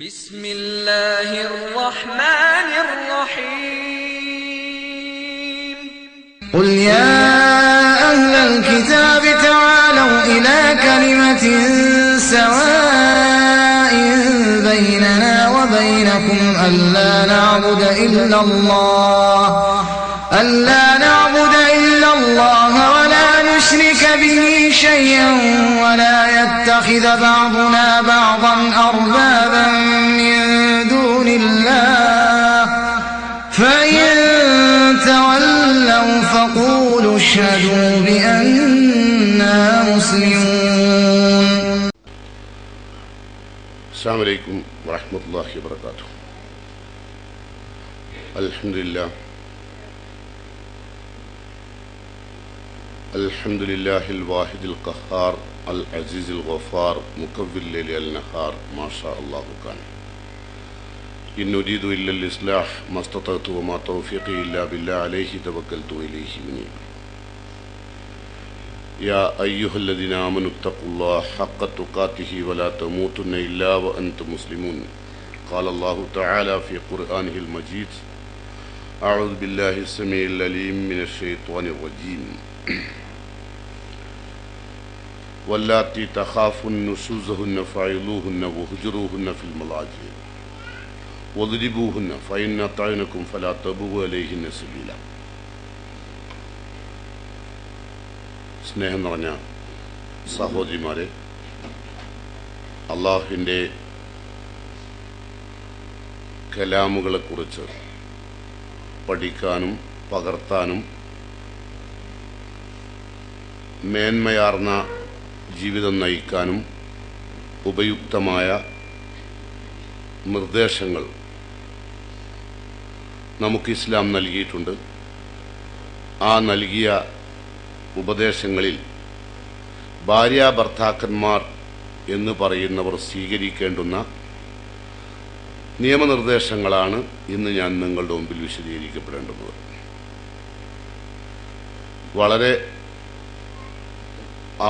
بسم الله الرحمن الرحيم قل يا أهل الكتاب تعالوا إلى كلمة سواء بيننا وبينكم ألا نعبد إلا الله ولا نشرك به شيئا ولا يتخذ بعضنا بعضا أربابا من دون الله فإن تولوا فقولوا اشهدوا بأننا مسلمون. السلام عليكم ورحمة الله وبركاته. الحمد لله الواحد القهار العزيز الغفار مكور الليل النهار ما شاء الله كان. إن أريد إلا الإصلاح ما استطعت وما توفيقي إلا بالله عليه توكلت وإليه أنيب. يا أيها الذين آمنوا اتقوا الله حق تقاته ولا تموتن إلا وأنتم مسلمون. قال الله تعالى في قرآنه المجيد: أعوذ بالله السميع العليم من الشيطان الرجيم. واللاتي تخافون نشوزهن فعظوهن واهجروهن في المضاجع واضربوهن فإن أطعنكم فلا تبغوا عليهن سبيلا. സ്നേഹം നിറഞ്ഞ സഹോദരിമാരെ, അള്ളാഹുവിൻ്റെ കലാമുകളെക്കുറിച്ച് പഠിക്കാനും പകർത്താനും മേന്മയാർന്ന ജീവിതം നയിക്കാനും ഉപയുക്തമായ നിർദ്ദേശങ്ങൾ നമുക്ക് ഇസ്ലാം നൽകിയിട്ടുണ്ട്. ആ നൽകിയ ഉപദേശങ്ങളിൽ ഭാര്യാഭർത്താക്കന്മാർ എന്ന് പറയുന്നവർ സ്വീകരിക്കേണ്ടുന്ന നിയമനിർദ്ദേശങ്ങളാണ് ഇന്ന് ഞാൻ നിങ്ങളുടെ മുമ്പിൽ വിശദീകരിക്കപ്പെടേണ്ടുന്നത്. വളരെ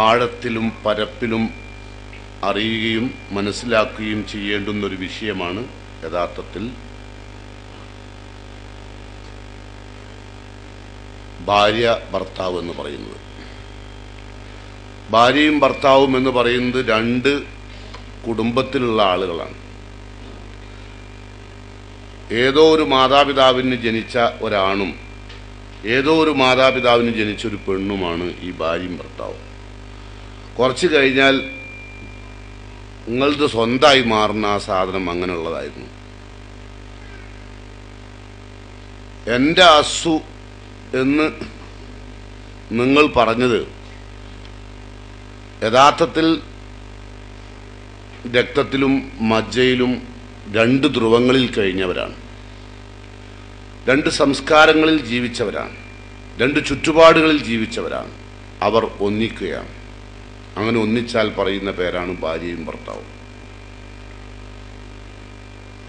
ആഴത്തിലും പരപ്പിലും അറിയുകയും മനസ്സിലാക്കുകയും ചെയ്യേണ്ടുന്നൊരു വിഷയമാണ് യഥാർത്ഥത്തിൽ ഭാര്യ ഭർത്താവ് എന്ന് പറയുന്നത്. ഭാര്യയും ഭർത്താവും എന്ന് പറയുന്നത് രണ്ട് കുടുംബത്തിലുള്ള ആളുകളാണ്. ഏതോ ഒരു മാതാപിതാവിന് ജനിച്ച ഒരാണും ഏതോ ഒരു മാതാപിതാവിന് ജനിച്ചൊരു പെണ്ണുമാണ് ഈ ഭാര്യയും ഭർത്താവും. കുറച്ച് കഴിഞ്ഞാൽ നിങ്ങളത് സ്വന്തമായി മാറുന്ന ആ സാധനം അങ്ങനെയുള്ളതായിരുന്നു. എൻ്റെ അസു എന്ന് നിങ്ങൾ പറഞ്ഞത് യഥാർത്ഥത്തിൽ രക്തത്തിലും മജ്ജയിലും രണ്ട് ധ്രുവങ്ങളിൽ കഴിഞ്ഞവരാണ്, രണ്ട് സംസ്കാരങ്ങളിൽ ജീവിച്ചവരാണ്, രണ്ട് ചുറ്റുപാടുകളിൽ ജീവിച്ചവരാണ്. അവർ ഒന്നിക്കുകയാണ്. അങ്ങനെ ഒന്നിച്ചാൽ പറയുന്ന പേരാണ് ഭാര്യയും ഭർത്താവും.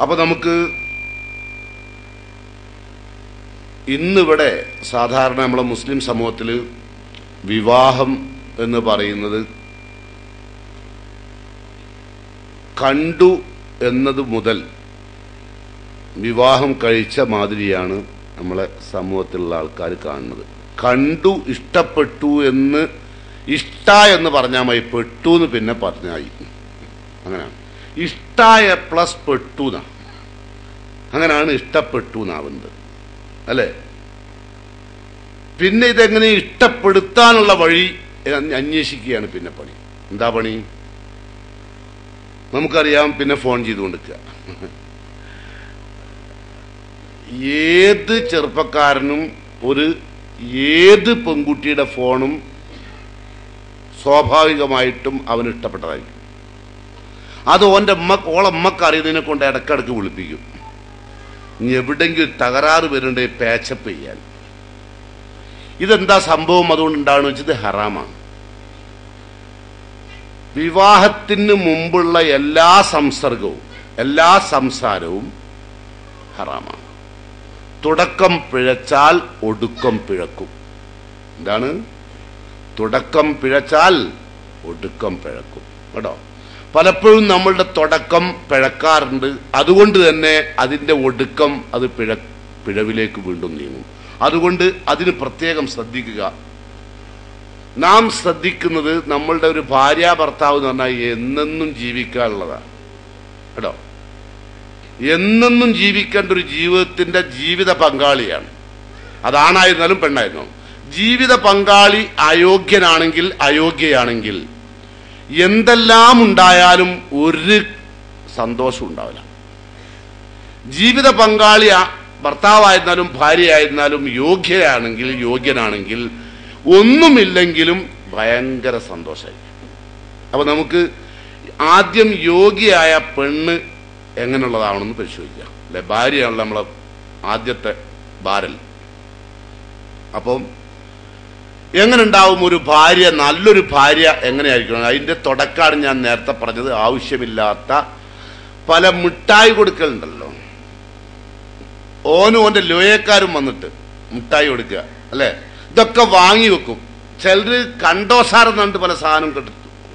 അപ്പൊ നമുക്ക് ഇന്നിവിടെ സാധാരണ നമ്മളെ മുസ്ലിം സമൂഹത്തിൽ വിവാഹം എന്ന് പറയുന്നത് കണ്ടു എന്നത് മുതൽ വിവാഹം കഴിച്ച മാതിരിയാണ് നമ്മളെ സമൂഹത്തിലുള്ള ആൾക്കാർ കാണുന്നത്. കണ്ടു, ഇഷ്ടപ്പെട്ടു എന്ന്, എന്ന് പറഞ്ഞാൽ മതി, പെട്ടു എന്ന് പിന്നെ പറഞ്ഞായി. അങ്ങനെയാണ് ഇഷ്ടായ പ്ലസ് പെട്ടു എന്നാ, അങ്ങനെയാണ് ഇഷ്ടപ്പെട്ടു എന്നാവുന്നത്, അല്ലേ? പിന്നെ ഇതെങ്ങനെ ഇഷ്ടപ്പെടുത്താനുള്ള വഴി അന്വേഷിക്കുകയാണ് പിന്നെ പണി. എന്താ പണി? നമുക്കറിയാം, പിന്നെ ഫോൺ ചെയ്തുകൊണ്ടിരിക്കുക. ഏത് ചെറുപ്പക്കാരനും ഏത് പെൺകുട്ടിയുടെ ഫോണും സ്വാഭാവികമായിട്ടും അവന് ഇഷ്ടപ്പെട്ടതായിരിക്കും. അത് ഓളമ്മക്ക് അറിയുന്നതിനെ കൊണ്ട് ഇടക്കിടക്ക് വിളിപ്പിക്കും. ഇനി എവിടെയെങ്കിലും തകരാറ് വരുന്നുണ്ടെങ്കിൽ പാച്ചപ്പ് ചെയ്യാൻ. ഇതെന്താ സംഭവം അതുകൊണ്ടുണ്ടാകുന്ന വെച്ചത് ഹറാമാണ്. വിവാഹത്തിന് മുമ്പുള്ള എല്ലാ സംസർഗവും എല്ലാ സംസാരവും ഹറാമാണ്. തുടക്കം പിഴച്ചാൽ ഒടുക്കം പിഴക്കും. എന്താണ്? തുടക്കം പിഴച്ചാൽ ഒടുക്കം പിഴക്കും കേട്ടോ. പലപ്പോഴും നമ്മളുടെ തുടക്കം പിഴക്കാറുണ്ട്. അതുകൊണ്ട് തന്നെ അതിൻ്റെ ഒടുക്കം അത് പിഴവിലേക്ക് വീണ്ടും നീങ്ങും. അതുകൊണ്ട് അതിന് പ്രത്യേകം ശ്രദ്ധിക്കുക. നാം ശ്രദ്ധിക്കുന്നത് നമ്മളുടെ ഒരു ഭാര്യ ഭർത്താവ് എന്ന് പറഞ്ഞാൽ എന്നെന്നും ജീവിക്കാനുള്ളതാണ് കേട്ടോ. എന്നെന്നും ജീവിക്കേണ്ട ഒരു ജീവിതത്തിന്റെ ജീവിത പങ്കാളിയാണ്. അതാണായിരുന്നാലും പെണ്ണായിരുന്നു. ജീവിത പങ്കാളി അയോഗ്യനാണെങ്കിൽ അയോഗ്യയാണെങ്കിൽ എന്തെല്ലാം ഉണ്ടായാലും ഒരു സന്തോഷം ഉണ്ടാവില്ല. ജീവിത പങ്കാളി ഭർത്താവായിരുന്നാലും ഭാര്യയായിരുന്നാലും യോഗ്യനാണെങ്കിൽ ഒന്നുമില്ലെങ്കിലും ഭയങ്കര സന്തോഷമായി. അപ്പൊ നമുക്ക് ആദ്യം യോഗ്യയായ പെണ്ണ് എങ്ങനെയുള്ളതാണെന്ന് പരിശോധിക്കാം അല്ലെ. ഭാര്യയാണല്ലോ നമ്മളെ ആദ്യത്തെ ഭാരൽ. അപ്പം എങ്ങനെ ഉണ്ടാവും ഒരു ഭാര്യ? നല്ലൊരു ഭാര്യ എങ്ങനെയായിരിക്കണം? അതിന്റെ തുടക്കമാണ് ഞാൻ നേരത്തെ പറഞ്ഞത്. ആവശ്യമില്ലാത്ത പല മിഠായി കൊടുക്കലുണ്ടല്ലോ. ഓന്റെ ലോയക്കാരും വന്നിട്ട് മിഠായി കൊടുക്കുക അല്ലെ. ഇതൊക്കെ വാങ്ങി വെക്കും. ചിലര് കണ്ടോസാരം എന്നിട്ട് പല സാധനം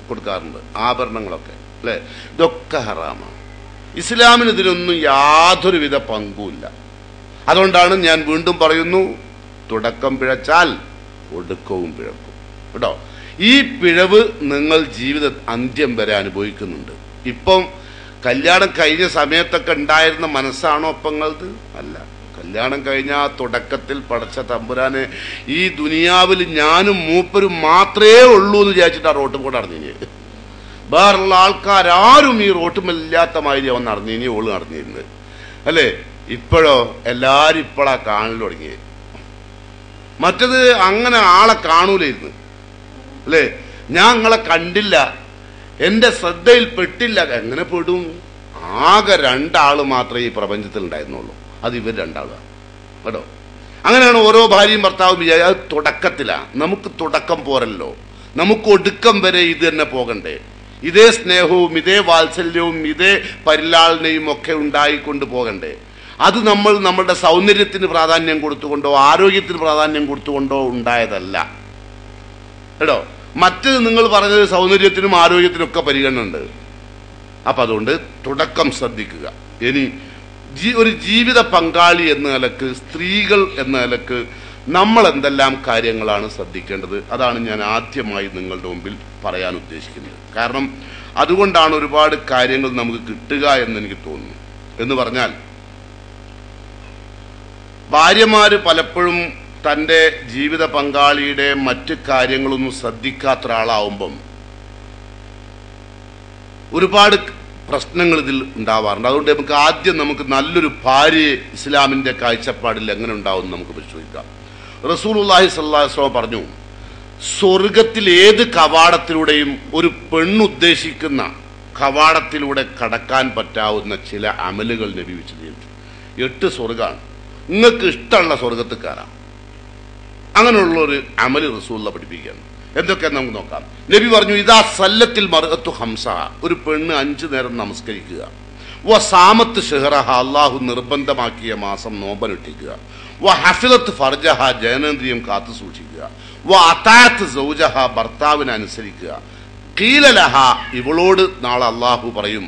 കൊടുക്കാറുണ്ട്, ആഭരണങ്ങളൊക്കെ അല്ലെ. ഇതൊക്കെ ഹറാമാണ്. ഇസ്ലാമിന് ഇതിനൊന്നും യാതൊരുവിധ പങ്കുമില്ല. അതുകൊണ്ടാണ് ഞാൻ വീണ്ടും പറയുന്നു, തുടക്കം പിഴച്ചാൽ ഒടുക്കവും പിഴക്കും കേട്ടോ. ഈ പിഴവ് നിങ്ങൾ ജീവിത അന്ത്യം വരെ അനുഭവിക്കുന്നുണ്ട്. ഇപ്പം കല്യാണം കഴിഞ്ഞ സമയത്തൊക്കെ ഉണ്ടായിരുന്ന മനസ്സാണോ ഒപ്പങ്ങളത്? അല്ല. കല്യാണം കഴിഞ്ഞ ആ തുടക്കത്തിൽ പടച്ച തമ്പുരാനെ ഈ ദുനിയാവിൽ ഞാനും മൂപ്പരും മാത്രമേ ഉള്ളൂ എന്ന് വിചാരിച്ചിട്ട് ആ റോട്ടും കൂടെ നടന്നിന്. വേറുള്ള ആൾക്കാരും ഈ റോട്ടുമില്ലാത്ത മാതിരി അവൻ നടന്നിനി, ഓള് നടന്നിരുന്നത് അല്ലേ. ഇപ്പോഴോ എല്ലാരും ഇപ്പോഴാ കാണൽ തുടങ്ങിയത്. മറ്റത് അങ്ങനെ ആളെ കാണൂലായിരുന്നു അല്ലേ. ഞാൻ നിങ്ങളെ കണ്ടില്ല, എന്റെ ശ്രദ്ധയിൽ പെട്ടില്ല. എങ്ങനെ പെടും? ആകെ രണ്ടാള് മാത്രമേ ഈ പ്രപഞ്ചത്തിൽ ഉണ്ടായിരുന്നുള്ളൂ. അത് ഇവർ രണ്ടാളാണ് കേട്ടോ. അങ്ങനെയാണ് ഓരോ ഭാര്യയും ഭർത്താവും വിചാരിച്ചത്. അത് തുടക്കത്തിലാണ്. നമുക്ക് തുടക്കം പോരല്ലോ, നമുക്ക് ഒടുക്കം വരെ ഇത് തന്നെ പോകണ്ടേ. ഇതേ സ്നേഹവും ഇതേ വാത്സല്യവും ഇതേ പരിലാളനയും ഒക്കെ ഉണ്ടായിക്കൊണ്ട് പോകണ്ടേ. അത് നമ്മൾ നമ്മളുടെ സൗന്ദര്യത്തിന് പ്രാധാന്യം കൊടുത്തുകൊണ്ടോ ആരോഗ്യത്തിന് പ്രാധാന്യം കൊടുത്തുകൊണ്ടോ ഉണ്ടായതല്ല കേട്ടോ. മറ്റ് നിങ്ങൾ പറഞ്ഞത് സൗന്ദര്യത്തിനും ആരോഗ്യത്തിനും ഒക്കെ പരിഗണന ഉണ്ട്. അപ്പൊ അതുകൊണ്ട് തുടക്കം ശ്രദ്ധിക്കുക. ഇനി ഒരു ജീവിത പങ്കാളി എന്ന നിലക്ക്, സ്ത്രീകൾ എന്ന നിലക്ക് നമ്മൾ എന്തെല്ലാം കാര്യങ്ങളാണ് ശ്രദ്ധിക്കേണ്ടത്? അതാണ് ഞാൻ ആദ്യമായി നിങ്ങളുടെ മുമ്പിൽ പറയാൻ ഉദ്ദേശിക്കുന്നത്. കാരണം അതുകൊണ്ടാണ് ഒരുപാട് കാര്യങ്ങൾ നമുക്ക് കിട്ടുക എന്ന് എനിക്ക് തോന്നുന്നു. എന്ന് പറഞ്ഞാൽ, ഭാര്യമാര് പലപ്പോഴും തൻ്റെ ജീവിത പങ്കാളിയുടെ മറ്റ് കാര്യങ്ങളൊന്നും ശ്രദ്ധിക്കാത്ത ഒരാളാവുമ്പം ഒരുപാട് പ്രശ്നങ്ങൾ ഇതിൽ ഉണ്ടാവാറുണ്ട്. അതുകൊണ്ട് നമുക്ക് നല്ലൊരു ഭാര്യയെ ഇസ്ലാമിന്റെ കാഴ്ചപ്പാടിൽ എങ്ങനെ ഉണ്ടാവും നമുക്ക് പരിശോധിക്കാം. റസൂലുള്ളാഹി സ്വല്ലല്ലാഹു അലൈഹി വസല്ലം പറഞ്ഞു, സ്വർഗത്തിൽ ഏത് കവാടത്തിലൂടെയും ഒരു പെണ്ണുദ്ദേശിക്കുന്ന കവാടത്തിലൂടെ കടക്കാൻ പറ്റാവുന്ന ചില അമലുകൾ നബി വിശദീകരിച്ചു. 8 സ്വർഗമാണ്. നിങ്ങൾക്ക് ഇഷ്ടമുള്ള സ്വർഗത്തിൽ കയറാം. അങ്ങനെയുള്ള ഒരു അമല് റസൂലുള്ളാഹി പഠിപ്പിക്കുകയാണ്. എന്തൊക്കെയാന്ന് നമുക്ക് നോക്കാം. നബി പറഞ്ഞു, ഇദാ സല്ലത്തിൽ മർഅത്തു ഹംസ, ഒരു പെണ്ണ് 5 നേരം നമസ്കരിക്കുക. വ സാമത്ത് ഷഹ്റഹ, അല്ലാഹു നിർബന്ധമാക്കിയ മാസം നോമ്പനുഷ്ഠിക്കുക. വ ഹഫിളത്ത് ഫർജഹ, ജനേന്ദ്രിയം കാത്തു സൂക്ഷിക്കുക. വ അതാഅത്ത് സൗജഹ, ഭർത്താവിനെ അനുസരിക്കുക. ഖീല ലഹ, ഇവളോട് നാളെ അല്ലാഹു പറയും,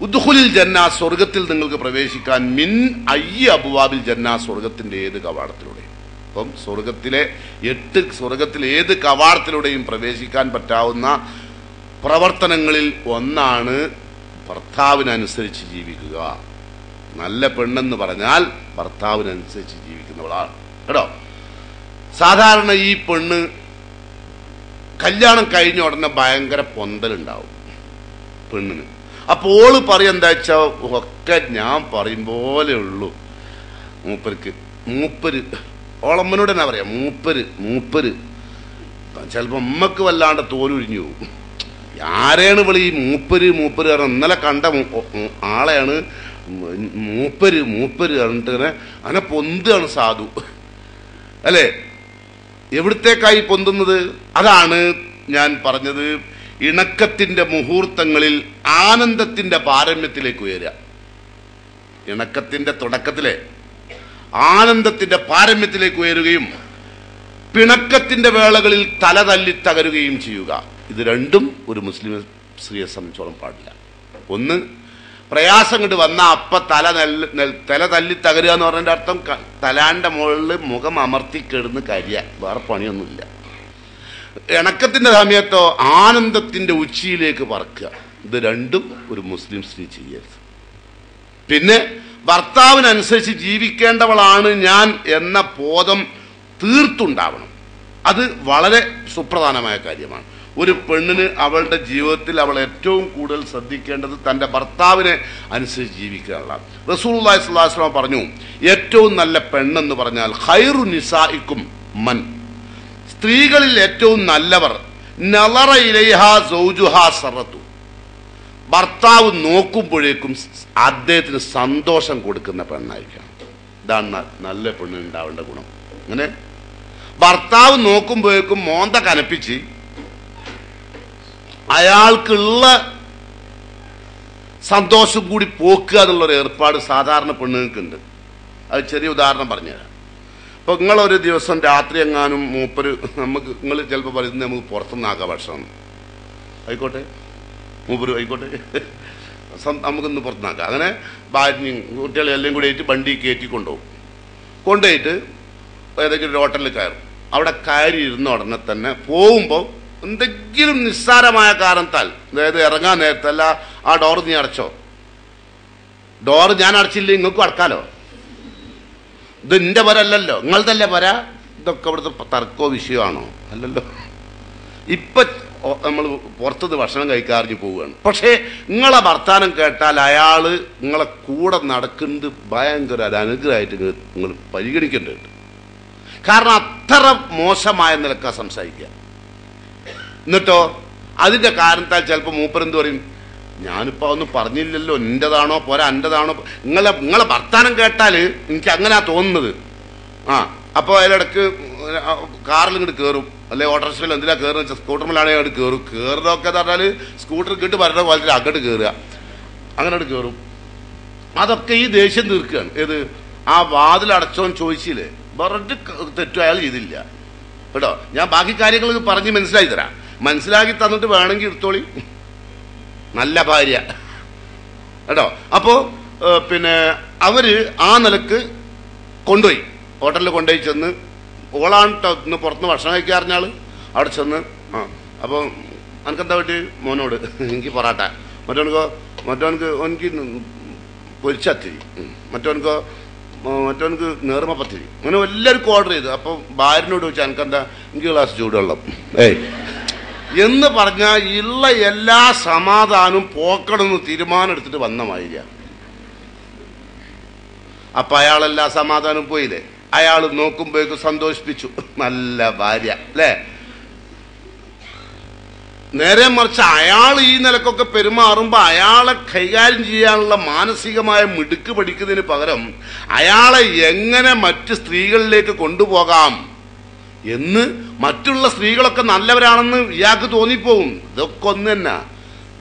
ഉദ്ഖുലിൽ ജന്ന, സ്വർഗത്തിൽ നിങ്ങൾക്ക് പ്രവേശിക്കാൻ, മിൻ അയ്യ അബ്വാബിൽ ജന്ന, സ്വർഗത്തിന്റെ ഏത് കവാടത്തിലൂടെ. അപ്പം സ്വർഗത്തിൽ ഏത് കവാടത്തിലൂടെയും പ്രവേശിക്കാൻ പറ്റാവുന്ന പ്രവർത്തനങ്ങളിൽ ഒന്നാണ് ഭർത്താവിനനുസരിച്ച് ജീവിക്കുക. നല്ല പെണ്ണെന്ന് പറഞ്ഞാൽ ഭർത്താവിനനുസരിച്ച് ജീവിക്കുന്നവളാണ് കേട്ടോ. സാധാരണ ഈ പെണ്ണ് കല്യാണം കഴിഞ്ഞ ഉടനെ ഭയങ്കര പൊന്തലുണ്ടാവും പെണ്ണിന്. അപ്പോൾ ഓള് പറയും, എന്താ വെച്ചാൽ ഒക്കെ ഞാൻ പറയും പോലെ ഉള്ളൂ. മൂപ്പര് ഓളമ്മനോട് എന്നാ പറയാ, മൂപ്പര് ചിലപ്പോ അമ്മക്ക് വല്ലാണ്ട് തോലുരിഞ്ഞു പോകും. ആരെയാണ് വിളി മൂപ്പര് കാരണം ഇന്നലെ കണ്ട ആളെയാണ് മൂപ്പര് പറഞ്ഞിട്ട് അങ്ങനെ പൊന്താണ് സാധു അല്ലെ. എവിടത്തേക്കായി പൊന്തുന്നത്? അതാണ് ഞാൻ പറഞ്ഞത്, ഇണക്കത്തിന്റെ മുഹൂർത്തങ്ങളിൽ ആനന്ദത്തിന്റെ പാരമ്യത്തിലേക്ക് ഉയരുക. ഇണക്കത്തിന്റെ തുടക്കത്തിലെ ആനന്ദത്തിന്റെ പാരമ്യത്തിലേക്ക് ഉയരുകയും പിണക്കത്തിന്റെ വേളകളിൽ തല തല്ലി തകരുകയും ചെയ്യുക. ഇത് രണ്ടും ഒരു മുസ്ലിം സ്ത്രീയെ സംബന്ധിച്ചോളം പാടില്ല. ഒന്ന്, പ്രയാസം കൊണ്ട് വന്ന അപ്പ തല തല്ലി തകരുക എന്ന് പറഞ്ഞതിൻ്റെ അർത്ഥം തലാൻ്റെ മുകളിൽ മുഖം അമർത്തി കിടന്ന് കരിയ, വേറെ പണിയൊന്നുമില്ല. ഇണക്കത്തിൻ്റെ സമയത്തോ ആനന്ദത്തിൻ്റെ ഉച്ചിയിലേക്ക് പറക്കുക. ഇത് രണ്ടും ഒരു മുസ്ലിം സ്ത്രീ ചെയ്യരുത്. പിന്നെ ഭർത്താവിനനുസരിച്ച് ജീവിക്കേണ്ടവളാണ് ഞാൻ എന്ന ബോധം തീർത്തുണ്ടാവണം. അത് വളരെ സുപ്രധാനമായ കാര്യമാണ്. ഒരു പെണ്ണിന് അവളുടെ ജീവിതത്തിൽ അവൾ ഏറ്റവും കൂടുതൽ ശ്രദ്ധിക്കേണ്ടത് തൻ്റെ ഭർത്താവിനെ അനുസരിച്ച് ജീവിക്കാനുള്ള. റസൂലുള്ളാഹി സ്വല്ലല്ലാഹു അലൈഹി വസല്ലം പറഞ്ഞു, ഏറ്റവും നല്ല പെണ്ണെന്ന് പറഞ്ഞാൽ ഖൈറു നിസാഇക്കും മൻ, സ്ത്രീകളിൽ ഏറ്റവും നല്ലവർ നളറ ഇലൈഹാ സൗജുഹാ സറതു, ഭർത്താവ് നോക്കുമ്പോഴേക്കും അദ്ദേഹത്തിന് സന്തോഷം കൊടുക്കുന്ന പെണ്ണായിരിക്കണം. ഇതാണ് നല്ല പെണ്ണിന് ഉണ്ടാവേണ്ട ഗുണം. അങ്ങനെ ഭർത്താവ് നോക്കുമ്പോഴേക്കും മോന്ത കനപ്പിച്ച് അയാൾക്കുള്ള സന്തോഷം കൂടി പോക്കുക എന്നുള്ളൊരു ഏർപ്പാട് സാധാരണ പെണ്ണുങ്ങൾക്കുണ്ട്. അത് ചെറിയ ഉദാഹരണം പറഞ്ഞുതരാം. ഇപ്പൊ നിങ്ങളൊരു ദിവസം രാത്രി എങ്ങാനും മൂപ്പര് നിങ്ങൾ ചിലപ്പോൾ പറയുന്നത് നമുക്ക് പുറത്തുനിന്നാക്കാം ഭക്ഷണം, ആയിക്കോട്ടെ, മൂപ്പര് ആയിക്കോട്ടെ, നമുക്കിന്ന് പുറത്തുനിന്നാക്കാം. അങ്ങനെ ഭാര്യയും കുട്ടികളെ എല്ലാം കൂടി ആയിട്ട് വണ്ടി കയറ്റി കൊണ്ടുപോയിട്ട് ഏതെങ്കിലും ഒരു ഹോട്ടലിൽ കയറും. അവിടെ കയറി ഇരുന്ന ഉടനെ തന്നെ പോകുമ്പോൾ എന്തെങ്കിലും നിസ്സാരമായ കാരണത്താൽ, അതായത് ഇറങ്ങാൻ നേരത്തല്ല ആ ഡോർ നീ അടച്ചോ, ഡോറ് ഞാൻ അടച്ചില്ല നിങ്ങൾക്കും അടക്കാലോ, ഇത് എൻ്റെ വരല്ലോ നിങ്ങളതല്ലേ വര, ഇതൊക്കെ ഇവിടുത്തെ തർക്കോ വിഷയമാണോ? അല്ലല്ലോ. ഇപ്പം നമ്മൾ പുറത്തുനിന്ന് ഭക്ഷണം കഴിക്കാറിഞ്ഞ് പോവുകയാണ്. പക്ഷേ നിങ്ങളെ വർത്താനം കേട്ടാൽ അയാൾ നിങ്ങളെ കൂടെ നടക്കുന്നത് ഭയങ്കര ഒരു അനുഗ്രഹമായിട്ട് നിങ്ങൾ പരിഗണിക്കേണ്ടതുണ്ട്. കാരണം അത്ര മോശമായ നിലക്കാ സംസാരിക്കുക. എന്നിട്ടോ അതിൻ്റെ കാരണത്താൽ ചിലപ്പോൾ മൂപ്പരെന്ത് പറയും, ഞാനിപ്പോൾ ഒന്നും പറഞ്ഞില്ലല്ലോ, എൻ്റെതാണോ പോരാ എൻ്റെതാണോ, നിങ്ങളെ വർത്താനം കേട്ടാൽ എനിക്ക് അങ്ങനെയാ തോന്നുന്നത്. അപ്പോൾ അതിലിടക്ക് കാറിൽ ഇങ്ങോട്ട് കയറും, അല്ലെ ഓട്ടോറിക്ഷയിൽ എന്തിനാ കയറുന്ന വെച്ചാൽ സ്കൂട്ടറിലാണെങ്കിൽ അങ്ങോട്ട് കയറും. കയറുന്നതൊക്കെ എന്ന് പറഞ്ഞാൽ സ്കൂട്ടർ കിട്ട് പറയുന്ന പോലെ അങ്ങോട്ട് കയറുക, അങ്ങനെ കയറും. അതൊക്കെ ഈ ദേഷ്യം തീർക്കുകയാണ്. ഏത് ആ വാതിലടച്ചോന്ന് ചോദിച്ചില്ലേ, വെറുതെ തെറ്റും അയാൾ ചെയ്തില്ല കേട്ടോ. ഞാൻ ബാക്കി കാര്യങ്ങൾ പറഞ്ഞ് മനസ്സിലാക്കി തരാം. മനസ്സിലാക്കി തന്നിട്ട് വേണമെങ്കിൽ എടുത്തോളി, നല്ല ഭാര്യ കേട്ടോ. അപ്പോൾ പിന്നെ അവര് ആ നിലക്ക് കൊണ്ടുപോയി, ഹോട്ടലിൽ കൊണ്ടുപോയി ചെന്ന്, ഓളാണ് കേട്ടോ ഇന്ന് പുറത്തുനിന്ന് ഭക്ഷണം കഴിക്കാറിഞ്ഞാൾ. അവിടെ ചെന്ന് അപ്പോൾ എനിക്കെന്താ പറ്റി, മോനോട് എനിക്ക് പൊറാട്ട, മറ്റവനക്ക് എനിക്ക് പൊരിച്ചത്തിരി, മറ്റവനക്ക് നേർമ പത്തിരി, അങ്ങനെ എല്ലാവർക്കും ഓർഡർ ചെയ്തു. അപ്പോൾ ഭാര്യനോട് ചോദിച്ചാൽ എനിക്കെന്താ, എനിക്ക് ഗ്ലാസ് ചൂടുവെള്ളം എന്ന് പറഞ്ഞാൽ ഉള്ള എല്ലാ സമാധാനവും പോക്കണമെന്ന് തീരുമാനം എടുത്തിട്ട് വന്ന മാതിരിയ. അപ്പൊ അയാളെല്ലാ സമാധാനം പോയില്ലേ, അയാൾ നോക്കുമ്പോഴേക്കും സന്തോഷിപ്പിച്ചു, നല്ല ഭാര്യ അല്ലേ. നേരെ മറിച്ച് അയാൾ ഈ നിലക്കൊക്കെ പെരുമാറുമ്പോൾ അയാളെ കൈകാര്യം ചെയ്യാനുള്ള മാനസികമായ മിടുക്ക് പഠിക്കുന്നതിന് പകരം അയാളെ എങ്ങനെ മറ്റ് സ്ത്രീകളിലേക്ക് കൊണ്ടുപോകാം എന്ന്, മറ്റുള്ള സ്ത്രീകളൊക്കെ നല്ലവരാണെന്ന് ഇയാൾക്ക് തോന്നിപ്പോവും. ഇതൊക്കെ ഒന്ന് തന്നെ.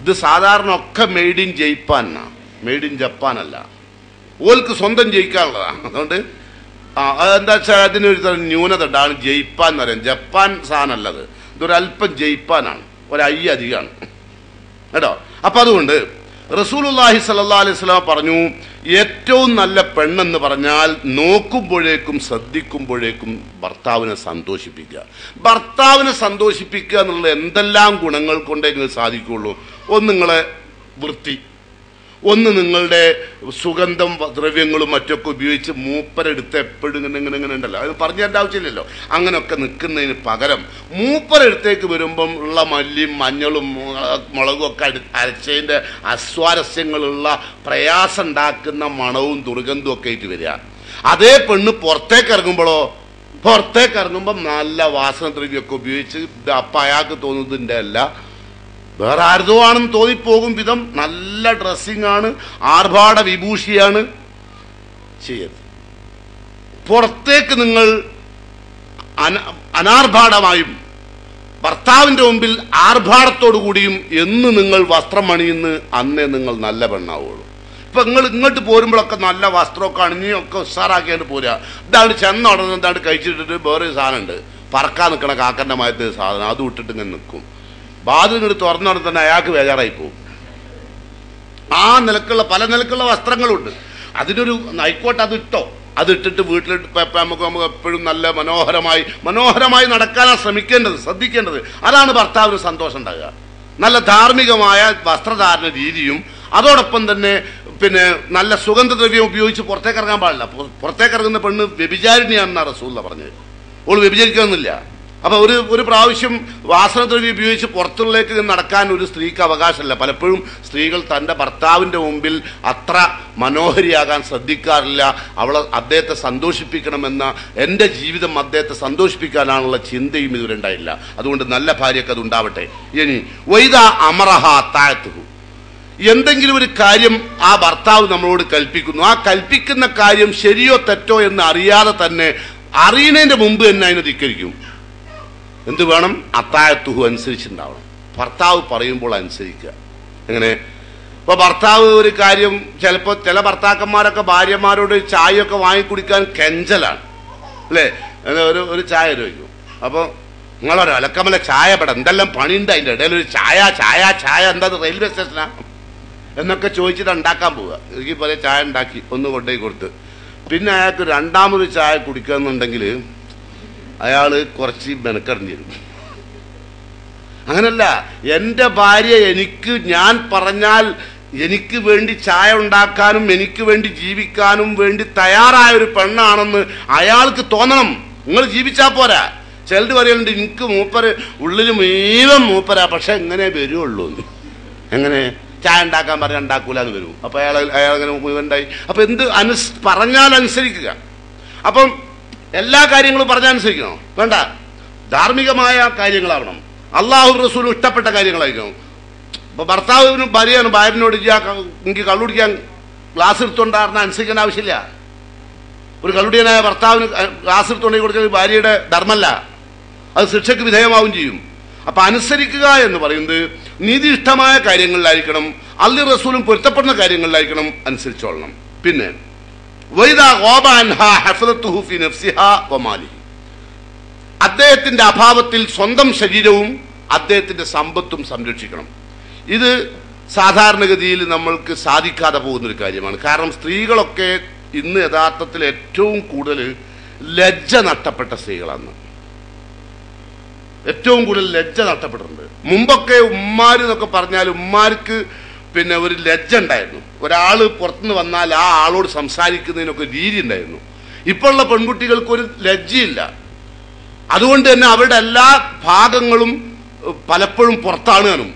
ഇത് സാധാരണ ഒക്കെ മെയ്ഡ് ഇൻ ജയ്പ്പാനാ, മെയ്ഡ് ഇൻ ജപ്പാനല്ല. ഓൾക്ക് സ്വന്തം ജയിക്കാനുള്ളതാണ്. അതുകൊണ്ട് എന്താ വെച്ചാൽ അതിനൊരു തരം ന്യൂനത ഉണ്ടാണ്. ജയ്പ്പാൻ എന്ന് പറയാം, ജപ്പാൻ സാധനമല്ലത്, ഇതൊരല്പം ജയ്പ്പാനാണ്, ഒരയ്യ അധികമാണ് കേട്ടോ. അപ്പൊ അതുകൊണ്ട് റസൂലുള്ളാഹി സ്വല്ലല്ലാഹു അലൈഹി വസല്ലം പറഞ്ഞു, ഏറ്റവും നല്ല പെണ്ണെന്ന് പറഞ്ഞാൽ നോക്കുമ്പോഴേക്കും ശ്രദ്ധിക്കുമ്പോഴേക്കും ഭർത്താവിനെ സന്തോഷിപ്പിക്കുക. ഭർത്താവിനെ സന്തോഷിപ്പിക്കുക എന്നുള്ള എന്തെല്ലാം ഗുണങ്ങൾ കൊണ്ടേ നിങ്ങൾക്ക് സാധിക്കുള്ളൂ. ഒന്ന് നിങ്ങളെ വൃത്തി, ഒന്ന് നിങ്ങളുടെ സുഗന്ധം ദ്രവ്യങ്ങളും മറ്റൊക്കെ ഉപയോഗിച്ച് മൂപ്പരെടുത്ത് എപ്പോഴും ഇങ്ങനെ ഉണ്ടല്ലോ, അത് പറഞ്ഞു തരേണ്ട ആവശ്യമില്ലല്ലോ. അങ്ങനെയൊക്കെ നിൽക്കുന്നതിന് പകരം മൂപ്പരെടുത്തേക്ക് വരുമ്പം ഉള്ള മല്ലിയും മഞ്ഞളും മുളകും ഒക്കെ അരച്ചതിൻ്റെ അസ്വാരസ്യങ്ങളുള്ള പ്രയാസം ഉണ്ടാക്കുന്ന മണവും ദുർഗന്ധവും ഒക്കെ ആയിട്ട് വരിക. അതേ പെണ്ണ് പുറത്തേക്ക് ഇറങ്ങുമ്പോൾ നല്ല വാസന ദ്രവ്യമൊക്കെ ഉപയോഗിച്ച് അപ്പം അയാൾക്ക് തോന്നുന്നതിൻ്റെ അല്ല, വേറെ ആരതോ ആണെന്ന് തോന്നിപ്പോകും വിധം നല്ല ഡ്രസ്സിംഗ് ആണ്, ആർഭാട വിഭൂഷിയാണ് ചെയ്യരുത്. പുറത്തേക്ക് നിങ്ങൾ അനാർഭാടമായും ഭർത്താവിന്റെ മുമ്പിൽ ആർഭാടത്തോടു കൂടിയും എന്ന് നിങ്ങൾ വസ്ത്രം അണിയുന്ന് അന്നേ നിങ്ങൾ നല്ല പെണ്ണാവുള്ളൂ. ഇപ്പൊ നിങ്ങൾ ഇങ്ങോട്ട് പോരുമ്പോഴൊക്കെ നല്ല വസ്ത്രമൊക്കെ അണിഞ്ഞൊക്കെ ഉഷാറാക്കിയാണ്ട് പോരുക. ഇതാണ് ചെന്ന ഉടനെ എന്താണ് കഴിച്ചിട്ടിട്ട് വേറെ സാധനം ഉണ്ട്, പറക്കാൻ നിൽക്കണ കാക്കന്റെ മായത്തെ സാധനം, അത് വിട്ടിട്ട് ഇങ്ങനെ നിൽക്കും. വാതിലിങ്ങോട്ട് തുറന്നോടെ തന്നെ അയാൾക്ക് ബേജാറായി പോകും. ആ നിലക്കുള്ള പല നിലക്കുള്ള വസ്ത്രങ്ങളുണ്ട്. അതിനൊരു ആയിക്കോട്ടെ, അതിട്ടിട്ട് വീട്ടിലിട്ട് നമുക്ക് എപ്പോഴും നല്ല മനോഹരമായി നടക്കാനാണ് ശ്രമിക്കേണ്ടത്, ശ്രദ്ധിക്കേണ്ടത്. അതാണ് ഭർത്താവിന് സന്തോഷം ഉണ്ടാകുക. നല്ല ധാർമ്മികമായ വസ്ത്രധാരണ രീതിയും അതോടൊപ്പം തന്നെ പിന്നെ നല്ല സുഗന്ധദ്രവ്യം ഉപയോഗിച്ച് പുറത്തേക്ക് ഇറങ്ങാൻ പാടില്ല. പുറത്തേക്ക് ഇറങ്ങുന്ന പെണ്ണ് വ്യഭിചാരിണിയാണെന്നാണ് റസൂലുള്ളാഹി പറഞ്ഞത്. ഓൾ വ്യഭിചരിക്കണമെന്നില്ല. അപ്പൊ ഒരു പ്രാവശ്യം വാസനദ്രവ്യം ഉപയോഗിച്ച് പുറത്തുള്ളിലേക്ക് നടക്കാൻ ഒരു സ്ത്രീക്ക് അവകാശമില്ല. പലപ്പോഴും സ്ത്രീകൾ തന്റെ ഭർത്താവിന്റെ മുമ്പിൽ അത്ര മനോഹരിയാകാൻ ശ്രദ്ധിക്കാറില്ല. അദ്ദേഹത്തെ സന്തോഷിപ്പിക്കണമെന്ന, എന്റെ ജീവിതം അദ്ദേഹത്തെ സന്തോഷിപ്പിക്കാനാണുള്ള ചിന്തയും ഇതുവരുണ്ടായില്ല. അതുകൊണ്ട് നല്ല ഭാര്യക്ക് അത് ഉണ്ടാവട്ടെ. ഇനി വൈദാ അമറഹ താഴത്തുഹു, എന്തെങ്കിലും ഒരു കാര്യം ആ ഭർത്താവ് നമ്മളോട് കൽപ്പിക്കുന്നു, ആ കൽപ്പിക്കുന്ന കാര്യം ശരിയോ തെറ്റോ എന്ന് അറിയാതെ തന്നെ അറിയുന്നതിന്റെ മുമ്പ് തന്നെ അതിനെ ധിക്കരിക്കും. എന്ത് വേണം? അത്താഴത്തുഹു, അനുസരിച്ചിട്ടുണ്ടാവണം. ഭർത്താവ് പറയുമ്പോൾ അനുസരിക്കുക. എങ്ങനെ? ഇപ്പൊ ഭർത്താവ് ഒരു കാര്യം, ചിലപ്പോൾ ചില ഭർത്താക്കന്മാരൊക്കെ ഭാര്യമാരോട് ചായയൊക്കെ വാങ്ങിക്കുടിക്കാൻ കെഞ്ചലാണ്, അല്ലേ? ഒരു ചായ ചോദിക്കും. അപ്പൊ നിങ്ങളൊരു അലക്കമല ചായ പെടാം, എന്തെല്ലാം പണിയുണ്ട് അതിൻ്റെ ഇടയിൽ ഒരു ചായ എന്താ റെയിൽവേ സ്റ്റേഷനാ എന്നൊക്കെ ചോദിച്ചിട്ട് ഉണ്ടാക്കാൻ പോവുക. എനിക്ക് പോലെ ചായ ഉണ്ടാക്കി ഒന്ന് കൊണ്ടുപോയി കൊടുത്ത്, പിന്നെ അയാൾക്ക് രണ്ടാമത് ചായ കുടിക്കുന്നുണ്ടെങ്കിൽ അയാള് കുറച്ച് മെനക്കെടേണ്ടി വരും. അങ്ങനല്ല, എൻ്റെ ഭാര്യ ഞാൻ പറഞ്ഞാൽ എനിക്ക് വേണ്ടി ചായ ഉണ്ടാക്കാനും എനിക്ക് വേണ്ടി ജീവിക്കാനും വേണ്ടി തയ്യാറായ ഒരു പെണ്ണാണെന്ന് അയാൾക്ക് തോന്നണം. നിങ്ങൾ ജീവിച്ചാ പോരാ. ചിലർ പറയുന്നുണ്ട് എനിക്ക് മൂപ്പര് ഉള്ളിൽ മുഴുവൻ മൂപ്പരാ, പക്ഷെ എങ്ങനെ വരുള്ളൂ. എങ്ങനെ? ചായ ഉണ്ടാക്കാൻ പറഞ്ഞാൽ ഉണ്ടാക്കൂലെന്ന് വരും. അപ്പൊ അയാളങ്ങനെ മുഴുവനുണ്ടായി. അപ്പൊ എന്ത് പറഞ്ഞാൽ അനുസരിക്കുക. അപ്പം എല്ലാ കാര്യങ്ങളും പറഞ്ഞാൽ അനുസരിക്കണോ? വേണ്ട. ധാർമ്മികമായ കാര്യങ്ങളാവണം, അള്ളാഹു റസൂലും ഇഷ്ടപ്പെട്ട കാര്യങ്ങളായിരിക്കണം. ഇപ്പൊ ഭർത്താവിനും ഭാര്യനോട് എനിക്ക് കള്ളുടിക്കാൻ ഗ്ലാസ് എടുത്തുകൊണ്ടായിരുന്ന അനുസരിക്കേണ്ട ആവശ്യമില്ല. ഒരു കള്ളുടിയനായ ഭർത്താവിന് ഗ്ലാസ് എടുത്തുകൊണ്ടേ കൊടുക്കുന്നത് ഭാര്യയുടെ ധർമ്മമല്ല, അത് ശിക്ഷയ്ക്ക് വിധേയമാവും ചെയ്യും. അപ്പൊ അനുസരിക്കുക എന്ന് പറയുന്നത് നീതിയിഷ്ടമായ കാര്യങ്ങളിലായിരിക്കണം, അള്ളാഹു റസൂലും പൊരുത്തപ്പെടുന്ന കാര്യങ്ങളിലായിരിക്കണം അനുസരിച്ചോളണം. പിന്നെ അദ്ദേഹത്തിന്റെ അഭാവത്തിൽ സ്വന്തം ശരീരവും അദ്ദേഹത്തിന്റെ സമ്പത്തും സംരക്ഷിക്കണം. ഇത് സാധാരണഗതിയിൽ നമ്മൾക്ക് സാധിക്കാതെ പോകുന്നൊരു കാര്യമാണ്. കാരണം സ്ത്രീകളൊക്കെ ഇന്ന് യഥാർത്ഥത്തിൽ ഏറ്റവും കൂടുതൽ ലജ്ജ നഷ്ടപ്പെട്ട സ്ത്രീകളാണ്. ഏറ്റവും കൂടുതൽ ലജ്ജ നഷ്ടപ്പെട്ടിട്ടുണ്ട്. മുമ്പൊക്കെ ഉമ്മാര് എന്നൊക്കെ പറഞ്ഞാൽ ഉമ്മാർക്ക് പിന്നെ ഒരു ലജ്ജ ഉണ്ടായിരുന്നു. ഒരാള് പുറത്തുനിന്ന് വന്നാൽ ആ ആളോട് സംസാരിക്കുന്നതിനൊക്കെ രീതി ഉണ്ടായിരുന്നു. ഇപ്പോഴുള്ള പെൺകുട്ടികൾക്കൊരു ലജ്ജയില്ല. അതുകൊണ്ട് തന്നെ അവരുടെ എല്ലാ ഭാഗങ്ങളും പലപ്പോഴും പുറത്താണും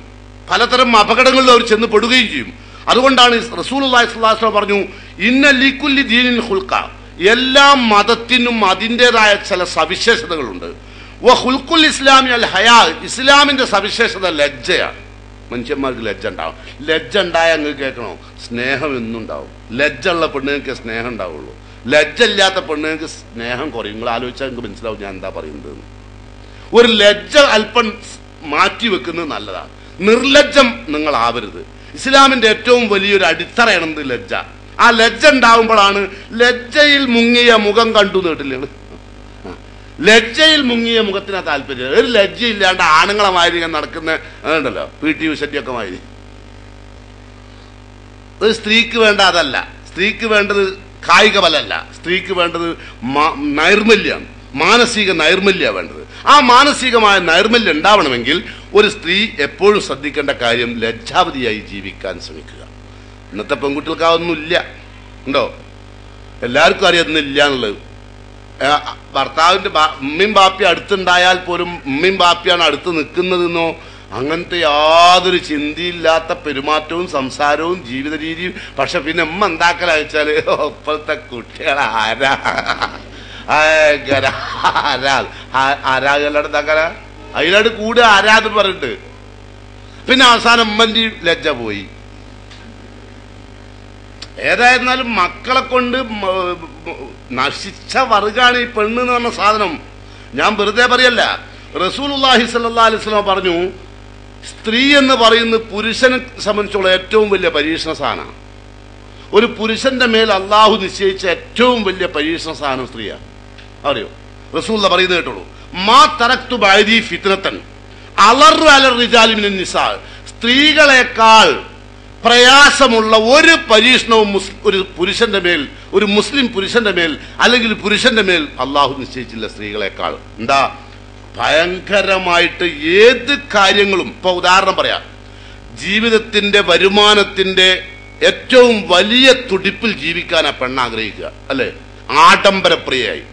പലതരം അപകടങ്ങളിൽ അവർ ചെന്ന് പെടുകയും ചെയ്യും. അതുകൊണ്ടാണ് റസൂലുള്ളാഹി സ്വല്ലല്ലാഹു അലൈഹി വസല്ലം പറഞ്ഞു, ഇന്ന ലികുല്ലി ദീനിൻ ഖുൽഖ, എല്ലാ മതത്തിനും അതിൻ്റെതായ ചില സവിശേഷതകളുണ്ട്. വഖുൽഖുൽ ഇസ്ലാമി അൽ ഹയാ, ഇസ്ലാമിന്റെ സവിശേഷത ലജ്ജയാണ്. മനുഷ്യന്മാർക്ക് ലജ്ജ ഉണ്ടാവും. ലജ്ജ ഉണ്ടായ അങ്ങ് കേൾക്കണോ? സ്നേഹം എന്നും ഉണ്ടാവും. ലജ്ജ ഉള്ള പെണ്ണുങ്ങൾക്ക് സ്നേഹം ഉണ്ടാവുള്ളൂ. ലജ്ജ ഇല്ലാത്ത പെണ്ണുങ്ങൾക്ക് സ്നേഹം കുറയും. നിങ്ങൾ ആലോചിച്ചാൽ നിങ്ങൾക്ക് മനസ്സിലാവും ഞാൻ എന്താ പറയുന്നത്. ഒരു ലജ്ജ അല്പം മാറ്റി വെക്കുന്നത് നല്ലതാണ്. നിർലജ്ജം നിങ്ങൾ ആവരുത്. ഇസ്ലാമിന്റെ ഏറ്റവും വലിയൊരു അടിത്തറയാണെന്ന് ലജ്ജ. ആ ലജ്ജ ഉണ്ടാവുമ്പോഴാണ് ലജ്ജയിൽ മുങ്ങിയ മുഖം കണ്ടു നേട്ടില്ല. ലജ്ജയിൽ മുങ്ങിയ മുഖത്തിനാ താല്പര്യം. ഒരു ലജ്ജയില്ലാണ്ട് ആണുങ്ങളെ മാതിരി നടക്കുന്ന അതുണ്ടല്ലോ, PT ഉഷയൊക്കെ മാതിരി. ഒരു സ്ത്രീക്ക് വേണ്ട അതല്ല. സ്ത്രീക്ക് വേണ്ടത് കായിക ബലമല്ല. സ്ത്രീക്ക് വേണ്ടത് നൈർമല്യമാണ്, മാനസിക നൈർമല്യ വേണ്ടത്. ആ മാനസികമായ നൈർമല്യം ഉണ്ടാവണമെങ്കിൽ ഒരു സ്ത്രീ എപ്പോഴും ശ്രദ്ധിക്കേണ്ട കാര്യം ലജ്ജാവതിയായി ജീവിക്കാൻ ശ്രമിക്കുക. ഇന്നത്തെ പെൺകുട്ടികൾക്ക് അതൊന്നുമില്ല. ഉണ്ടോ? എല്ലാവർക്കും അറിയാതൊന്നുമില്ല എന്നുള്ളത്. ഭർത്താവിന്റെ ഉമ്മയും ബാപ്പിയും അടുത്തുണ്ടായാൽ പോലും ഉമ്മയും ബാപ്പിയാണ് അടുത്ത് നിൽക്കുന്നതെന്നോ അങ്ങനത്തെ യാതൊരു ചിന്തയില്ലാത്ത പെരുമാറ്റവും സംസാരവും ജീവിത രീതിയും. പക്ഷെ പിന്നെ ഉമ്മ എന്താക്കല വെച്ചാല് ഇപ്പോഴത്തെ കുട്ടികളെ ആരാകല്ലാണ്ടാക്കല അതിലാണ്ട് കൂടെ ആരാന്ന് പറഞ്ഞിട്ട് പിന്നെ അവസാനം ഉമ്മന്റെ ലജ്ജ പോയി. ഏതായിരുന്നാലും മക്കളെ കൊണ്ട് നശിച്ച വർഗാണ് ഈ പെണ്ണ് എന്ന് പറഞ്ഞ സാധനം. ഞാൻ വെറുതെ പറയല്ല. റസൂലുള്ളാഹി സ്വല്ലല്ലാഹു അലൈഹി വസല്ലം പറഞ്ഞു, സ്ത്രീ എന്ന് പറയുന്നത് പുരുഷനെ സംബന്ധിച്ചുള്ള ഏറ്റവും വലിയ പരീക്ഷണ സാധനമാണ്. ഒരു പുരുഷന്റെ മേൽ അള്ളാഹു നിശ്ചയിച്ച ഏറ്റവും വലിയ പരീക്ഷണ സാധനം സ്ത്രീയാണ്. അറിയോ? റസൂലുള്ള പറയുന്നത് കേട്ടോളൂ, മാ തറക്തു ബഅദി ഫിത്നതൻ അലറു അലർ റിജാലി മിനൻ നിസാ, സ്ത്രീകളെക്കാൾ പ്രയാസമുള്ള ഒരു പരീക്ഷണവും ഒരു പുരുഷന്റെ മേൽ, ഒരു മുസ്ലിം പുരുഷന്റെ മേൽ അല്ലെങ്കിൽ പുരുഷന്റെ മേൽ അള്ളാഹു നിശ്ചയിച്ചില്ല സ്ത്രീകളെക്കാൾ. എന്താ? ഭയങ്കരമായിട്ട് ഏത് കാര്യങ്ങളും. ഇപ്പൊ ഉദാഹരണം പറയാം, ജീവിതത്തിന്റെ വരുമാനത്തിന്റെ ഏറ്റവും വലിയ തുടിപ്പിൽ ജീവിക്കാൻ ആ പെണ്ണ് ആഗ്രഹിക്കുക, അല്ലെ? ആഡംബരപ്രിയയായി.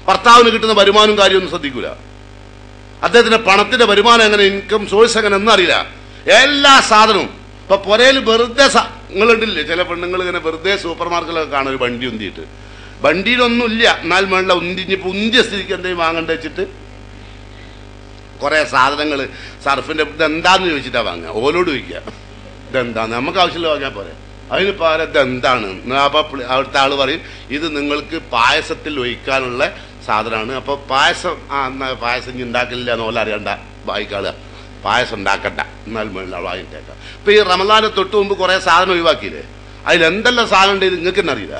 ഭർത്താവിന് കിട്ടുന്ന വരുമാനവും കാര്യമൊന്നും ശ്രദ്ധിക്കൂല. അദ്ദേഹത്തിന്റെ പണത്തിന്റെ വരുമാനം എങ്ങനെ, ഇൻകം സോഴ്സ് എങ്ങനെ എന്നറിയില്ല. എല്ലാ സാധനവും ഇപ്പൊ പുരയിൽ വെറുതെ നിങ്ങളുണ്ടില്ലേ ചില പെണ്ണുങ്ങൾ ഇങ്ങനെ വെറുതെ സൂപ്പർ മാർക്കറ്റിലൊക്കെ കാണും ഒരു വണ്ടി ഉന്തിയിട്ട്. വണ്ടിയിലൊന്നും ഇല്ല, എന്നാൽ വേണ്ട ഉന്തിഞ്ഞിപ്പോ ഉന്തിയ സ്ഥിതിക്ക് എന്തെങ്കിലും വാങ്ങണ്ട വെച്ചിട്ട് കുറെ സാധനങ്ങൾ സർഫിന്റെ ഇതെന്താന്ന് ചോദിച്ചിട്ടാ വാങ്ങുക. ഓലോട് ചോദിക്കുക ഇതെന്താന്ന്, നമുക്ക് ആവശ്യമില്ല വാങ്ങിയാൽ പോരെ. അതിന് പകരം ഇതെന്താണ്? അപ്പൊ അവിടുത്തെ ആള് പറയും ഇത് നിങ്ങൾക്ക് പായസത്തിൽ ഒഴിക്കാനുള്ള സാധനമാണ്. അപ്പൊ പായസം പായസം ഇനി ഉണ്ടാക്കില്ല എന്നോല അറിയണ്ട, വായിക്കാളുക പായസം ഉണ്ടാക്കണ്ട, എന്നാൽ വേണ്ട വാങ്ങിട്ടേക്കാം. ഇപ്പൊ ഈ റമദാന് തൊട്ട് മുമ്പ് കുറെ സാധനം ഒഴിവാക്കിയില്ലേ, അതിലെന്തെല്ലാം സാധനം ഉണ്ട് നിങ്ങൾക്ക് തന്നെ അറിയില്ല.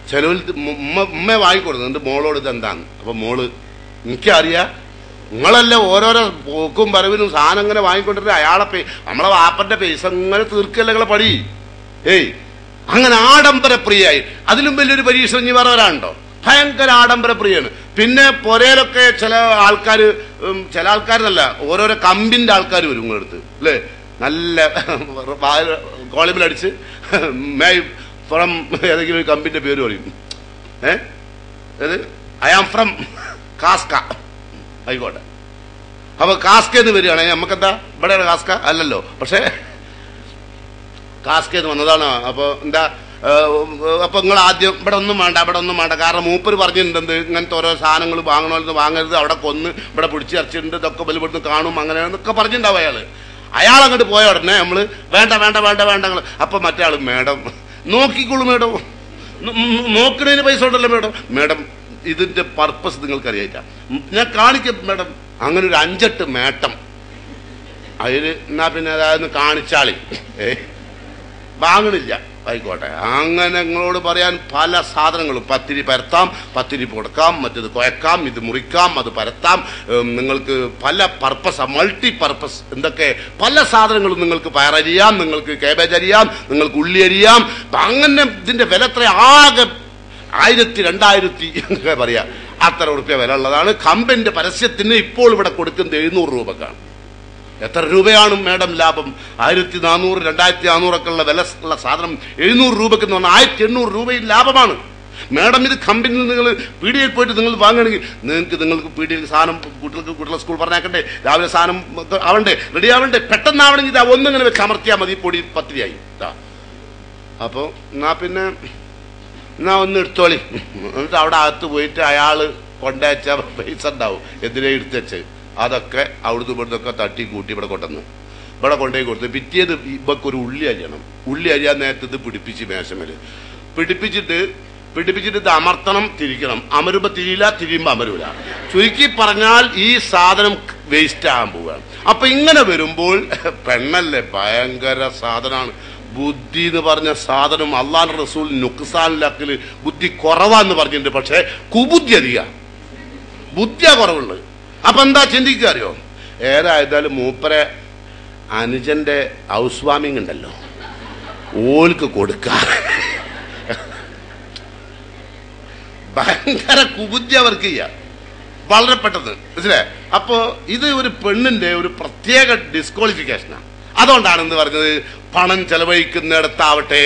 ചിലവിൽ ഉമ്മ വാങ്ങിക്കൊടുക്കുന്നു, എന്നിട്ട് മോളോട് ഇതെന്താന്ന്. അപ്പൊ മോള് എനിക്കറിയാം, നിങ്ങളല്ലേ ഓരോരോ പോക്കും വരവിനും സാധനം ഇങ്ങനെ വാങ്ങിക്കൊണ്ടിരുന്ന അയാളെ നമ്മളെ വാപ്പന്റെ പൈസ ഇങ്ങനെ തീർക്കല്ലേ നിങ്ങളെ പണി. ഏയ് അങ്ങനെ ആഡംബരപ്രിയായി. അതിലും വലിയൊരു പരീക്ഷ ഇനി വേറെ വരാനുണ്ടോ? ഭയങ്കര ആഡംബരപ്രിയാണ്. പിന്നെ പുരയിലൊക്കെ ചില ആൾക്കാരല്ല, ഓരോരോ കമ്പിന്റെ ആൾക്കാർ വരും നിങ്ങളടുത്ത്, അല്ലേ? നല്ല കോളിമിലടിച്ച് ഫ്രം ഏതെങ്കിലും ഒരു കമ്പിന്റെ പേര് പറയും. ഐ ആം ഫ്രം കാസ്ക ആയിക്കോട്ടെ. അപ്പൊ കാസ്കന്ന് വരികയാണെങ്കിൽ നമുക്കെന്താ ഇവിടെ കാസ്ക അല്ലല്ലോ, പക്ഷെ കാസ്കന്ന് വന്നതാണ്. അപ്പൊ എന്താ, അപ്പൊ നിങ്ങൾ ആദ്യം ഇവിടെ ഒന്നും വേണ്ട, ഇവിടെ ഒന്നും വേണ്ട. കാരണം മൂപ്പര് പറഞ്ഞിട്ടുണ്ട് ഇങ്ങനത്തെ ഓരോ സാധനങ്ങൾ വാങ്ങണമെന്ന് വാങ്ങരുത്, അവിടെ കൊന്ന് ഇവിടെ പിടിച്ച് ഇറച്ചിട്ടുണ്ട്, ഇതൊക്കെ ബലിപ്പെടുന്ന് കാണും, അങ്ങനെ എന്നൊക്കെ പറഞ്ഞിട്ടുണ്ടാവും. അയാളങ്ങോട്ട് പോയ ഉടനെ നമ്മള് വേണ്ട വേണ്ട വേണ്ട വേണ്ട. അപ്പൊ മറ്റേ ആള് മേഡം നോക്കിക്കോളൂ മേഡം, നോക്കണതിന് പൈസ ഉണ്ടല്ലോ മേഡം. മേഡം ഇതിന്റെ പർപ്പസ് നിങ്ങൾക്കറിയായിട്ടാ, ഞാൻ കാണിക്കാം മേഡം. അങ്ങനെ ഒരു 5-8 മേട്ടം അതിന്. എന്നാ പിന്നെ അതായത് കാണിച്ചാളി വാങ്ങണില്ല, ആയിക്കോട്ടെ. അങ്ങനെ നിങ്ങളോട് പറയാൻ പല സാധനങ്ങളും, പത്തിരി പരത്താം, പത്തിരി കൊടുക്കാം, മറ്റത് കുഴക്കാം, ഇത് മുറിക്കാം, അത് പരത്താം. നിങ്ങൾക്ക് പല പർപ്പസ്, മൾട്ടി പർപ്പസ്, എന്തൊക്കെ പല സാധനങ്ങളും. നിങ്ങൾക്ക് പയറരിയാം, നിങ്ങൾക്ക് കേബേജ് അരിയാം, നിങ്ങൾക്ക് ഉള്ളി അരിയാം. അങ്ങനെ ഇതിന്റെ വില എത്ര? ആകെ 1000-2000 എന്നൊക്കെ പറയാം, അത്ര ഉറുപ്പ്യ വില ഉള്ളതാണ്. കമ്പന്റെ പരസ്യത്തിന് ഇപ്പോൾ ഇവിടെ കൊടുക്കുന്നത് 700 രൂപക്കാണ്. എത്ര രൂപയാണ് മേഡം ലാഭം? 1400-2400 ഒക്കെ ഉള്ള വില ഉള്ള സാധനം 700 രൂപക്ക് എന്ന് പറഞ്ഞാൽ 1800 രൂപയിൽ ലാഭമാണ് മേഡം. ഇത് കമ്പനിയിൽ നിങ്ങൾ പീടികയിൽ പോയിട്ട് നിങ്ങൾ വാങ്ങണമെങ്കിൽ നിങ്ങൾക്ക് പീടികയിൽ സാധനം കുട്ടികളെ സ്കൂൾ പറഞ്ഞേക്കണ്ടേ, രാവിലെ സാധനം ആവണ്ടേ, റെഡി ആവണ്ടേ, പെട്ടെന്നാവണമെങ്കിൽ ഇത് ഒന്നിങ്ങനെ വെച്ച് അമർത്തിയാൽ മതി, പൊടി പത്തിരിയായി. അപ്പോ എന്നാ പിന്നെ എന്നാ ഒന്ന് എടുത്തോളി. എന്നിട്ട് അവിടെ അകത്ത് പോയിട്ട് അയാള് കൊണ്ടയച്ച പൈസ ഉണ്ടാവും എന്തിനെ എടുത്തുവെച്ച്, അതൊക്കെ അവിടുന്ന് ഇവിടുന്നൊക്കെ തട്ടി കൂട്ടി ഇവിടെ കൊണ്ടുപോയി കൊടുത്ത് പിറ്റേത് ഇവക്ക് ഒരു ഉള്ളി അരിയണം. ഉള്ളി അരിയാൻ നേരത്തെ ഇത് പിടിപ്പിച്ച് മേശമേല് പിടിപ്പിച്ചിട്ട് ഇത് അമർത്തണം, തിരിക്കണം. അമരുമ്പോ തിരിയില്ല, തിരിയുമ്പോ അമരൂല. ചുരുക്കി പറഞ്ഞാൽ ഈ സാധനം വേസ്റ്റ് ആകാൻ പോവുകയാണ്. അപ്പൊ ഇങ്ങനെ വരുമ്പോൾ പെണ്ണല്ലേ ഭയങ്കര സാധനമാണ്. ബുദ്ധി എന്ന് പറഞ്ഞ സാധനം അള്ളാഹുവിന്റെ റസൂൽ നുക്സാനിലാക്കല് ബുദ്ധി കുറവാന്ന് പറഞ്ഞിട്ടുണ്ട്, പക്ഷെ കുബുദ്ധി അധിക, ബുദ്ധിയാ കുറവുള്ളത്. അപ്പൊ എന്താ ചിന്തിക്കുക അറിയോ? ഏതായാലും മൂപ്പരെ അനുജന്റെ ഹൗസ് വാമിങ് ഉണ്ടല്ലോ, ഓൽക്ക് കൊടുക്ക. ഭയങ്കര കുബുദ്ധി അവർക്ക് ചെയ്യാം, വളരെ പെട്ടെന്ന് മനസ്സിലെ. അപ്പോ ഇത് ഒരു പെണ്ണിന്റെ ഒരു പ്രത്യേക ഡിസ്ക്വാളിഫിക്കേഷനാണ്. അതുകൊണ്ടാണ് എന്ന് പറഞ്ഞത്, പണം ചെലവഴിക്കുന്നിടത്താവട്ടെ,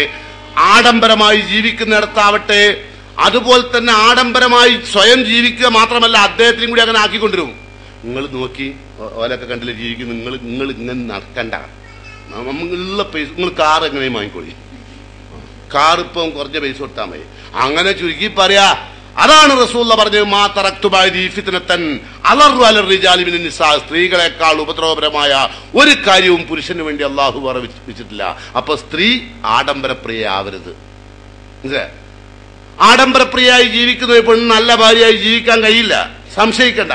ആഡംബരമായി ജീവിക്കുന്നിടത്താവട്ടെ, അതുപോലെ തന്നെ ആഡംബരമായി സ്വയം ജീവിക്കുക മാത്രമല്ല അദ്ദേഹത്തിനും കൂടി അങ്ങനെ ആക്കിക്കൊണ്ടിരും. നിങ്ങൾ നോക്കി ഓലൊക്കെ കണ്ടില്ല ജീവിക്കുന്നു. നിങ്ങൾ ഇങ്ങനെ നടക്കണ്ട, ഉള്ള പൈസ നിങ്ങൾ കാർ എങ്ങനെയും വാങ്ങിക്കൊള്ളി, കാർ ഇപ്പം കുറഞ്ഞ പൈസ കൊടുത്താൽ മതി. അങ്ങനെ ചുരുക്കി പറയാ, അതാണ് റസൂലുള്ള പറഞ്ഞത്, മാ തറക്തു ബഅദി ഫിത്നതൻ അലറു അലർ റിജാലി മിനൻ നിസാ, സ്ത്രീകളെക്കാൾ ഉപദ്രവപരമായ ഒരു കാര്യവും പുരുഷന് വേണ്ടി അള്ളാഹു വെച്ചിട്ടില്ല. അപ്പൊ സ്ത്രീ ആഡംബരപ്രിയയാവരുത്. ആഡംബരപ്രിയായി ജീവിക്കുന്ന പെണ്ണ് നല്ല ഭാര്യയായി ജീവിക്കാൻ കഴിയില്ല, സംശയിക്കണ്ട.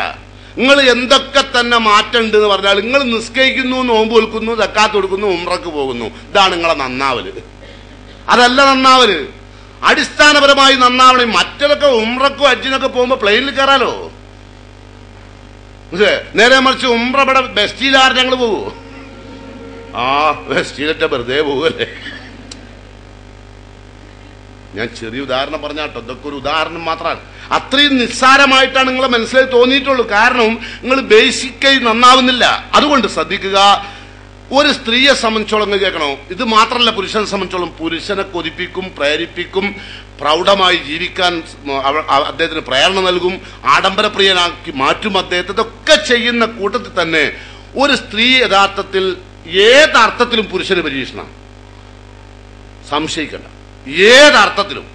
നിങ്ങൾ എന്തൊക്കെ തന്നെ മാറ്റമുണ്ട് എന്ന് പറഞ്ഞാൽ, നിങ്ങൾ നിസ്കരിക്കുന്നു, നോമ്പ് വെൽക്കുന്നു, സക്കാത്ത് കൊടുക്കുന്നു, ഉംറക്ക് പോകുന്നു, ഇതാണ് നിങ്ങളെ നന്നാവല്. അതല്ല നന്നാവല്. അടിസ്ഥാനപരമായി നന്നാവണേ. മറ്റൊക്കെ ഉംറക്കും ഹജ്ജിനൊക്കെ പോകുമ്പോ പ്ലെയിനിൽ കയറാലോ, നേരെ മറിച്ച് ഉംറ ഇവിടെ ബെസ്റ്റിലാർ ഞങ്ങൾ പോകൂ. ആ ബെസ്റ്റിലൊക്കെ വെറുതെ പോവല്ലേ. ഞാൻ ചെറിയ ഉദാഹരണം പറഞ്ഞാട്ടോ, ഇതൊക്കെ ഒരു ഉദാഹരണം മാത്രമാണ്. അത്രയും നിസ്സാരമായിട്ടാണ് നിങ്ങളെ മനസ്സിലായി തോന്നിയിട്ടുള്ളൂ. കാരണം നിങ്ങൾ ബേസിക്കായി നന്നാവുന്നില്ല. അതുകൊണ്ട് ശ്രദ്ധിക്കുക. ഒരു സ്ത്രീയെ സംബന്ധിച്ചോളം കേൾക്കണോ, ഇത് മാത്രമല്ല പുരുഷനെ സംബന്ധിച്ചോളം, പുരുഷനെ കൊതിപ്പിക്കും, പ്രേരിപ്പിക്കും, പ്രൗഢമായി ജീവിക്കാൻ അദ്ദേഹത്തിന് പ്രേരണ നൽകും, ആഡംബരപ്രിയനാക്കി മാറ്റും അദ്ദേഹത്തെ. ഇതൊക്കെ ചെയ്യുന്ന കൂട്ടത്തിൽ തന്നെ ഒരു സ്ത്രീ യഥാർത്ഥത്തിൽ ഏതർത്ഥത്തിലും പുരുഷന് പരീക്ഷണം, സംശയിക്കണ്ട. ഏതർത്ഥത്തിലും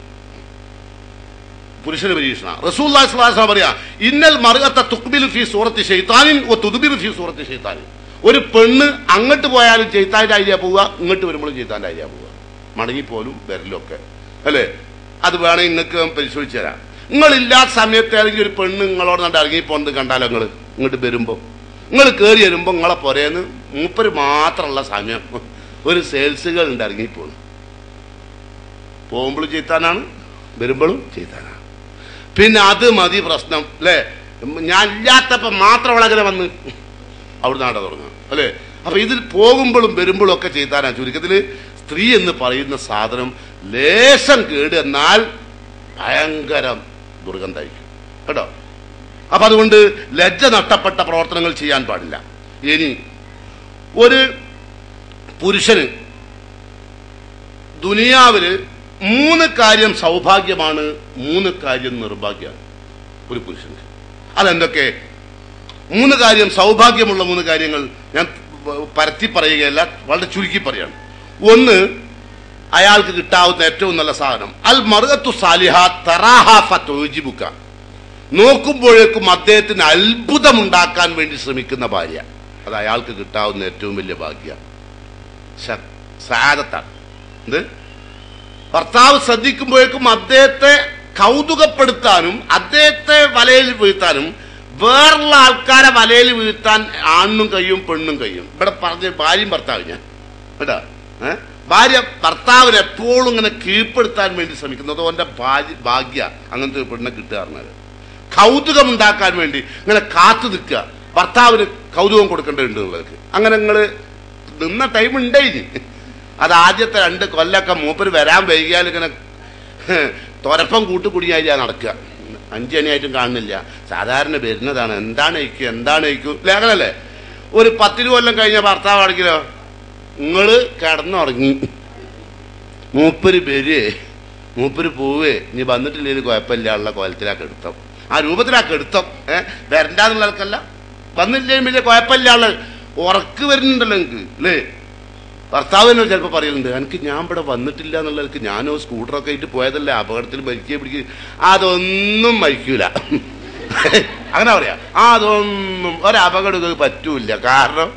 പുരുഷന് പരീക്ഷണ. റസൂലുള്ളാഹി സ്വല്ലല്ലാഹു അലൈഹി വസല്ലം പറയാ, ഇന്നൽ മർഅത തുഖ്ബിലു ഫീ സൂറത്തി ശൈത്താനിൻ വ തുദ്ബിറു ഫീ സൂറത്തി ശൈത്താനിൻ. ഒരു പെണ്ണ് അങ്ങോട്ട് പോയാലും ചെയ്ത്താൻ്റെ ഐഡിയ പോവുക, ഇങ്ങോട്ട് വരുമ്പോഴും ചെയ്ത്താൻ്റെ ഐഡിയ പോവുക, മടങ്ങിപ്പോലും വരലൊക്കെ അല്ലേ. അത് വേണമെങ്കിൽ നിങ്ങൾക്ക് പരിശോധിച്ചു തരാം. നിങ്ങളില്ലാത്ത സമയത്ത് ഏതെങ്കിലും ഒരു പെണ്ണ് നിങ്ങളോട് കണ്ട് ഇറങ്ങിപ്പോന്നത് കണ്ടാലോ, നിങ്ങൾ ഇങ്ങോട്ട് വരുമ്പോൾ, നിങ്ങൾ കയറി വരുമ്പോൾ നിങ്ങളെ പുരേന്ന് മൂപ്പര് മാത്രമുള്ള സമയം ഒരു സെയിൽസുകൾ ഉണ്ട് ഇറങ്ങിപ്പോണ്. പോകുമ്പോഴും ചെയ്ത്താനാണ്, വരുമ്പോഴും ചെയ്ത്താനാണ്. പിന്നെ അത് മതി പ്രശ്നം അല്ലേ. ഞാൻ ഇല്ലാത്തപ്പോ മാത്രം വളരെ വന്ന് അവിടെ നാട തുടങ്ങുക അല്ലേ. അപ്പൊ ഇതിൽ പോകുമ്പോഴും വരുമ്പോഴും ഒക്കെ ചെയ്താനാ. ചുരുക്കത്തില് സ്ത്രീ എന്ന് പറയുന്ന സാധനം ലേശം കേട് എന്നാൽ ഭയങ്കര ദുർഗന്ധമായിരിക്കും കേട്ടോ. അപ്പൊ അതുകൊണ്ട് ലജ്ജ നഷ്ടപ്പെട്ട പ്രവർത്തനങ്ങൾ ചെയ്യാൻ പാടില്ല. ഇനി ഒരു പുരുഷന് ദുനിയാവില് 3 കാര്യം സൗഭാഗ്യമാണ്, 3 കാര്യം നിർഭാഗ്യമാണ് ഒരു പുരുഷന്. അതെന്തൊക്കെ? 3 കാര്യം സൗഭാഗ്യമുള്ള 3 കാര്യങ്ങൾ ഞാൻ പരത്തി പറയുകയല്ല, വളരെ ചുരുക്കി പറയാണ്. ഒന്ന്, അയാൾക്ക് കിട്ടാവുന്ന ഏറ്റവും നല്ല സാധനം അൽ മർഅത്തു സാലിഹ തറാഹ ഫതുജിബുക. നോക്കുമ്പോഴേക്കും അദ്ദേഹത്തിന് അത്ഭുതമുണ്ടാക്കാൻ വേണ്ടി ശ്രമിക്കുന്ന ഭാര്യ, അത് അയാൾക്ക് കിട്ടാവുന്ന ഏറ്റവും വലിയ ഭാഗ്യ സആദത്താണ്. എന്ത്? ഭർത്താവ് ശ്രദ്ധിക്കുമ്പോഴേക്കും അദ്ദേഹത്തെ കൗതുകപ്പെടുത്താനും അദ്ദേഹത്തെ വലയിൽ വീഴ്ത്താനും, വേറുള്ള ആൾക്കാരെ വലയിൽ വീഴ്ത്താൻ ആണും കഴിയും പെണ്ണും കഴിയും. ഇവിടെ പറഞ്ഞ ഭാര്യയും ഭർത്താവ് ഞാൻ കേട്ടാ. ഭാര്യ ഭർത്താവിനെ എപ്പോഴും ഇങ്ങനെ കീഴ്പ്പെടുത്താൻ വേണ്ടി ശ്രമിക്കുന്നത് ഓന്റെ ഭാഗ്യ. അങ്ങനത്തെ പെണ്ണെ കിട്ടുക, കൗതുകം ഉണ്ടാക്കാൻ വേണ്ടി ഇങ്ങനെ കാത്തു നിൽക്കുക, ഭർത്താവിന് കൗതുകം കൊടുക്കേണ്ടതുണ്ട് എന്നുള്ളതൊക്കെ. അങ്ങനെ നിങ്ങള് നിന്ന ടൈം ഉണ്ടായി. അത് ആദ്യത്തെ 2 കൊല്ലൊക്കെ മൂപ്പര് വരാൻ വൈകിയാൽ ഇങ്ങനെ തുരപ്പം കൂട്ടുകുടിയായി നടക്കുക. 5 മണിയായിട്ടും കാണുന്നില്ല. സാധാരണ വരുന്നതാണ്, എന്താണ് അയക്കും ലേഖനല്ലേ. ഒരു 10 കൊല്ലം കഴിഞ്ഞ ഭർത്താവ് ആണെങ്കിലോ, നിങ്ങള് കിടന്നുറങ്ങി, മൂപ്പര് വരേ മൂപ്പര് പോവേ, ഇനി വന്നിട്ടില്ലെങ്കിൽ കുഴപ്പമില്ല ഉള്ള കോലത്തിലാക്കി എടുത്തം, ആ രൂപത്തിലാക്കി എടുത്തം. വരണ്ടാന്നുള്ള ആൾക്കല്ല, വന്നില്ലെങ്കിൽ വലിയ കുഴപ്പമില്ല ഉള്ള ഉറക്ക് വരുന്നുണ്ടല്ലോ എനിക്ക് അല്ലേ. ഭർത്താവ് തന്നെ ചിലപ്പോൾ പറയുന്നുണ്ട്, എനിക്ക് ഞാൻ ഇവിടെ വന്നിട്ടില്ല എന്നുള്ളവർക്ക് ഞാനോ സ്കൂട്ടറൊക്കെ ആയിട്ട് പോയതല്ലേ, അപകടത്തിൽ പിടിക്കുക അതൊന്നും മരിക്കൂല. അങ്ങനെ പറയാ. അതൊന്നും ഒരപകടം പറ്റൂല. കാരണം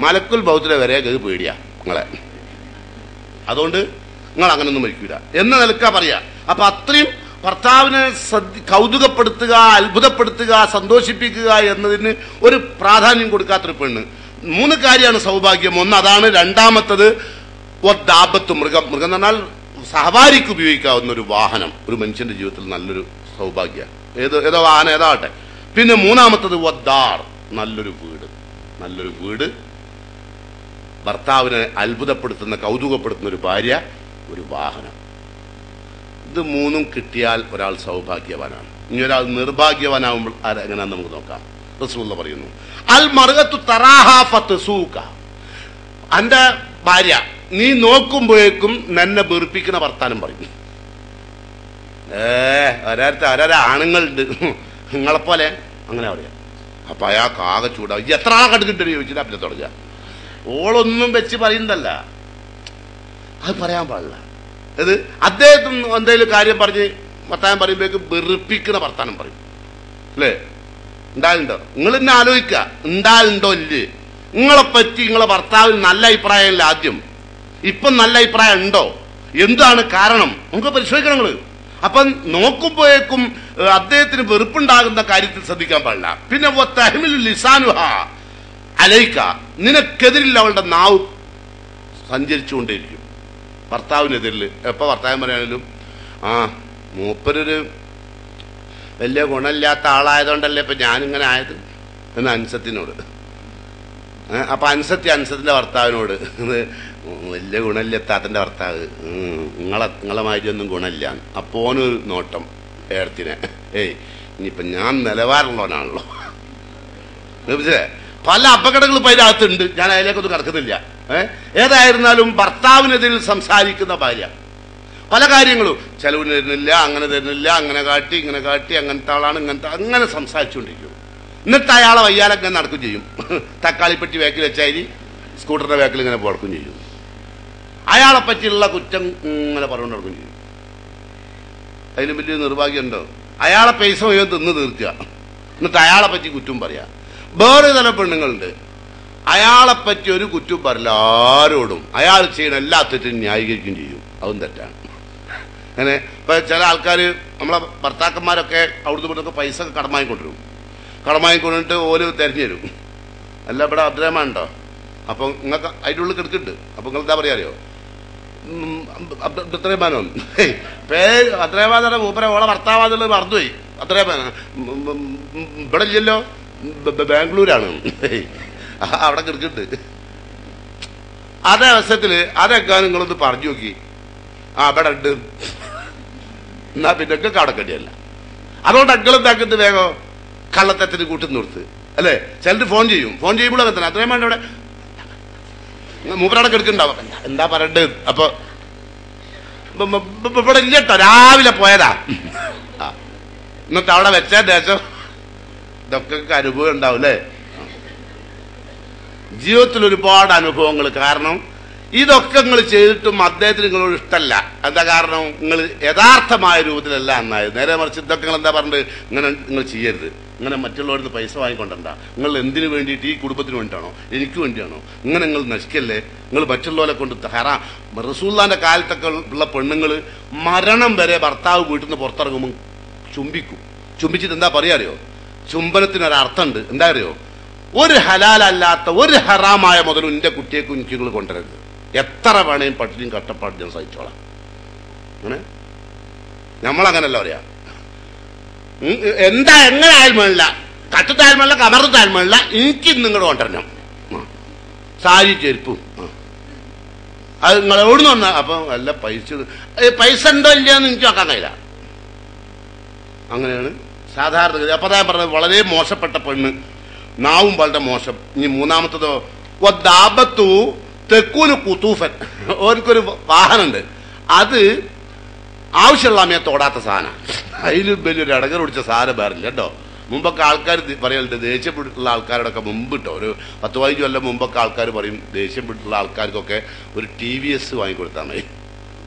മലക്കുൽ ബൗത്തിലെ വരെ ഇത് പേടിയാ നിങ്ങളെ. അതുകൊണ്ട് നിങ്ങൾ അങ്ങനൊന്നും മരിക്കൂല എന്ന നിലക്കാ പറയാ. അപ്പൊ അത്രയും ഭർത്താവിനെ കൗതുകപ്പെടുത്തുക, അത്ഭുതപ്പെടുത്തുക, സന്തോഷിപ്പിക്കുക എന്നതിന് ഒരു പ്രാധാന്യം കൊടുക്കാത്തൊരു പെണ്ണ്. 3 കാര്യമാണ് സൗഭാഗ്യം. ഒന്ന് അതാണ്. രണ്ടാമത്തത് ദാബത്ത്, മൃഗം. മൃഗം എന്ന് പറഞ്ഞാൽ സഹവാരിക്ക് ഉപയോഗിക്കാവുന്ന ഒരു വാഹനം ഒരു മനുഷ്യന്റെ ജീവിതത്തിൽ നല്ലൊരു സൗഭാഗ്യ. ഏതോ വാഹനം ഏതാവട്ടെ. പിന്നെ 3ാമത്തത് വദ്ദാർ, നല്ലൊരു വീട്. നല്ലൊരു വീട്, ഭർത്താവിനെ അത്ഭുതപ്പെടുത്തുന്ന കൗതുകപ്പെടുത്തുന്ന ഒരു ഭാര്യ, ഒരു വാഹനം. ഇത് 3ഉം കിട്ടിയാൽ ഒരാൾ സൗഭാഗ്യവാനാണ്. ഇനി ഒരാൾ നിർഭാഗ്യവാനാവുമ്പോൾ എങ്ങനെയാണെന്ന് നമുക്ക് നോക്കാം. റസൂലുള്ളാഹി പറയുന്നു, അൽ മർഅത്തു തറാഹ ഫതസൂക. അന്റെ ഭാര്യ നീ നോക്കുമ്പോഴേക്കും നിന്നെ വെറുപ്പിക്കുന്ന വർത്താനം പറയും. ഓരോരോ ആണുങ്ങളുണ്ട് നിങ്ങളെപ്പോലെ, അങ്ങനെ പറയാം. അപ്പൊ അയാൾക്ക് ആകെ ചൂടാവും. എത്ര ആളെ കണ്ടിട്ട് ചോദിച്ചിട്ട് പിന്നെ തുടങ്ങുക. ഓളൊന്നും വെച്ച് പറയുന്നതല്ല, അത് പറയാൻ പാടില്ല. അത് അദ്ദേഹത്തിന് എന്തെങ്കിലും കാര്യം പറഞ്ഞ് വർത്താനം പറയുമ്പോഴേക്കും വെറുപ്പിക്കുന്ന വർത്താനം പറയും അല്ലേ. ഉണ്ടാകുന്നുണ്ടോ? നിങ്ങൾ തന്നെ ആലോചിക്കുക, ഉണ്ടാകുന്നുണ്ടോ ഇല്ലേ? നിങ്ങളെപ്പറ്റി നിങ്ങളെ ഭർത്താവിന് നല്ല അഭിപ്രായമില്ല ആദ്യം, ഇപ്പം നല്ല അഭിപ്രായം ഉണ്ടോ? എന്താണ് കാരണം? നമുക്ക് പരിശോധിക്കണം നിങ്ങൾ. അപ്പം നോക്കുമ്പോഴേക്കും അദ്ദേഹത്തിന് വെറുപ്പുണ്ടാകുന്ന കാര്യത്തിൽ ശ്രദ്ധിക്കാൻ പാടില്ല. പിന്നെ ലിസാനുഹ അലൈക്ക, നിനക്കെതിരിൽ അവളുടെ നാവ് സഞ്ചരിച്ചുകൊണ്ടേയിരിക്കും ഭർത്താവിനെതിരിൽ. എപ്പോൾ ഭർത്താവ് പറയാണെങ്കിലും മൂപ്പരൊരു വലിയ ഗുണമില്ലാത്ത ആളായതുകൊണ്ടല്ലേ ഇപ്പൊ ഞാനിങ്ങനെ ആയത്, എന്ന് അൻസത്തിനോട്. അപ്പൊ അൻസത്തിന്റെ ഭർത്താവിനോട് വലിയ ഗുണമില്ല എത്താത്തന്റെ ഭർത്താവ്, നിങ്ങളെ മാതിരിയൊന്നും ഗുണമില്ല. അപ്പോനൊരു നോട്ടം ഏടത്തിനെ, ഇനിയിപ്പൊ ഞാൻ നിലവാരമുള്ളവനാണല്ലോ. പല അപകടങ്ങളും ഇപ്പൊ അതിനകത്തുണ്ട്, ഞാൻ അതിലേക്കൊന്നും കടക്കുന്നില്ല. ഏതായിരുന്നാലും ഭർത്താവിനെതിരിൽ സംസാരിക്കുന്ന ഭാര്യ പല കാര്യങ്ങളും ചെലവിന് തരുന്നില്ല, അങ്ങനെ തരുന്നില്ല, അങ്ങനെ കാട്ടി ഇങ്ങനെ കാട്ടി, അങ്ങനത്തെ ആളാണ് ഇങ്ങനത്തെ, അങ്ങനെ സംസാരിച്ചുകൊണ്ടിരിക്കും. എന്നിട്ട് അയാളെ വയ്യാലൊക്കെ നടക്കും ചെയ്യും. തക്കാളിപ്പെട്ടി വേക്കിൽ വെച്ചായി സ്കൂട്ടറിന്റെ വേക്കിൽ ഇങ്ങനെ പോടക്കും ചെയ്യും. അയാളെ പറ്റിയുള്ള കുറ്റം ഇങ്ങനെ പറഞ്ഞുകൊണ്ട് നടക്കും ചെയ്യും. അതിലും വലിയ നിർഭാഗ്യമുണ്ടോ? അയാളെ പൈസ മുഴുവൻ തിന്ന് തീർക്കുക, എന്നിട്ട് അയാളെ പറ്റി കുറ്റം പറയാ. വേറെ ചില പെണ്ണുങ്ങളുണ്ട്, അയാളെപ്പറ്റി ഒരു കുറ്റം പറയില്ല ആരോടും. അയാൾ ചെയ്യുന്ന എല്ലാ തെറ്റും ന്യായീകരിക്കുകയും ചെയ്യും. അതും തെറ്റാണ്. അങ്ങനെ ഇപ്പൊ ചില ആൾക്കാർ നമ്മളെ ഭർത്താക്കന്മാരൊക്കെ അവിടുന്ന് ഇവിടുന്നൊക്കെ പൈസ കടമായി കൊണ്ടുവരും. കടമായി കൊണ്ടിട്ട് ഓല് തെരഞ്ഞു തരും. അല്ല ഇവിടെ അബ്ദുറഹ്മാൻ ഉണ്ടോ? അപ്പൊ നിങ്ങൾക്ക് അതിൻ്റെ ഉള്ളിൽ കിടക്കുന്നുണ്ട്. അപ്പൊ നിങ്ങൾ എന്താ പറയാ അറിയോ? അബ്ദുറഹ്മാനോ പേര് അബ്ദുറഹ്മാൻ മൂപ്പര ഓളെ ഭർത്താവാന്നുള്ളത് മറന്നുപോയി. അബ്ദുറഹ്മാൻ ഇവിടെ ഇല്ലല്ലോ, ബാംഗ്ലൂരാണ്, അവിടെ കിടക്കുന്നുണ്ട്. അതേ അവസരത്തില് അതൊക്കെ നിങ്ങളൊന്ന് പറഞ്ഞു നോക്കി, അവിടെ ഉണ്ട്, എന്നാ പിന്നെ കടക്കടിയല്ല. അതുകൊണ്ട് അക്കളെന്താക്കുന്നത് വേഗം കള്ളത്തത്തിന് കൂട്ടി നിർത്ത് അല്ലേ. ചിലർ ഫോൺ ചെയ്യും, ഫോൺ ചെയ്യുമ്പോൾ അങ്ങനെ തന്നെ അത്രയും വേണ്ട. ഇവിടെ മൂപ്പരവിടെ കിടക്കുന്നുണ്ടാവും, എന്താ പറയണ്ടത്? അപ്പൊ ഇവിടെ ഇല്ലട്ടോ, രാവിലെ പോയതാ. എന്നിട്ട് അവിടെ വെച്ച ദേശം ഇതൊക്കെ അനുഭവം ഉണ്ടാവും അല്ലേ. ജീവിതത്തിൽ ഒരുപാട് അനുഭവങ്ങൾ. കാരണം ഇതൊക്കെ നിങ്ങൾ ചെയ്തിട്ടും അദ്ദേഹത്തിന് നിങ്ങളോട് ഇഷ്ടമല്ല. എന്താ കാരണം? നിങ്ങൾ യഥാർത്ഥമായ രൂപത്തിലല്ല എന്നായത്. നേരെ മറിച്ച് ഇതൊക്കെ നിങ്ങൾ എന്താ പറഞ്ഞത്, ഇങ്ങനെ നിങ്ങൾ ചെയ്യരുത്, ഇങ്ങനെ മറ്റുള്ളവരിൽ നിന്ന് പൈസ വാങ്ങിക്കൊണ്ടണ്ട, നിങ്ങൾ എന്തിനു വേണ്ടിയിട്ട്, ഈ കുടുംബത്തിന് വേണ്ടിയിട്ടാണോ, എനിക്ക് വേണ്ടിയാണോ, ഇങ്ങനെ നിങ്ങൾ നശിക്കല്ലേ, നിങ്ങൾ മറ്റുള്ളവരെ കൊണ്ട് ഹറാം. റസൂലുള്ളാഹിന്റെ കാലത്തൊക്കെ ഉള്ള പെണ്ണുങ്ങൾ മരണം വരെ ഭർത്താവ് വീട്ടിൽ നിന്ന് പുറത്തിറങ്ങുമ്പോൾ ചുംബിക്കും. ചുംബിച്ചിട്ട് എന്താ പറയാ അറിയോ? ചുംബനത്തിനൊരർത്ഥമുണ്ട്. എന്താ അറിയോ? ഒരു ഹലാലല്ലാത്ത ഒരു ഹറാമായ മുതലും എന്റെ കുട്ടിയേക്കും എനിക്ക് നിങ്ങൾ കൊണ്ടുവരരുത്. എത്ര വേണേയും പട്ടിണിയും കഷ്ടപ്പാടും ഞാൻ സഹിച്ചോളാം. അങ്ങനെ നമ്മളങ്ങനല്ല പറയാ. എന്താ എങ്ങനെ ആയാലും വേണില്ല, കറ്റത്തായാലും വേണില്ല, കമർത്തായാലും വേണില്ല, എനിക്ക് നിങ്ങളുടെ കൊണ്ടുവരണം. സാരി ചെരുപ്പും അത് നിങ്ങൾ എവിടുന്ന് വന്ന. അപ്പൊ അല്ല പൈസ ഉണ്ടോ ഇല്ലയെന്ന് എനിക്ക് നോക്കാൻ കഴിയില്ല. അങ്ങനെയാണ് സാധാരണ. അപ്പൊ ഞാൻ പറഞ്ഞത് വളരെ മോശപ്പെട്ട പെണ്ണ്, നാവും വളരെ മോശം. ഇനി മൂന്നാമത്തതോ ദാബത്തു തെക്കൂന് കുത്തൂഫൻ. ഓർക്കൊരു വാഹനമുണ്ട്, അത് ആവശ്യമുള്ള സമയത്ത് ഓടാത്ത സാധനം. അതിലും വലിയൊരു ഇടകർ പിടിച്ച സാധനം വേറില്ല കേട്ടോ. മുമ്പൊക്കെ ആൾക്കാർ പറയലുണ്ട്, ദേഷ്യപ്പെട്ടുള്ള ആൾക്കാരോടൊക്കെ മുമ്പിട്ടോ ഒരു 10-15 കൊല്ലം മുമ്പൊക്കെ ആൾക്കാർ പറയും ദേഷ്യപ്പെട്ടുള്ള ആൾക്കാർക്കൊക്കെ ഒരു TVS വാങ്ങിക്കൊടുത്താൽ മതി.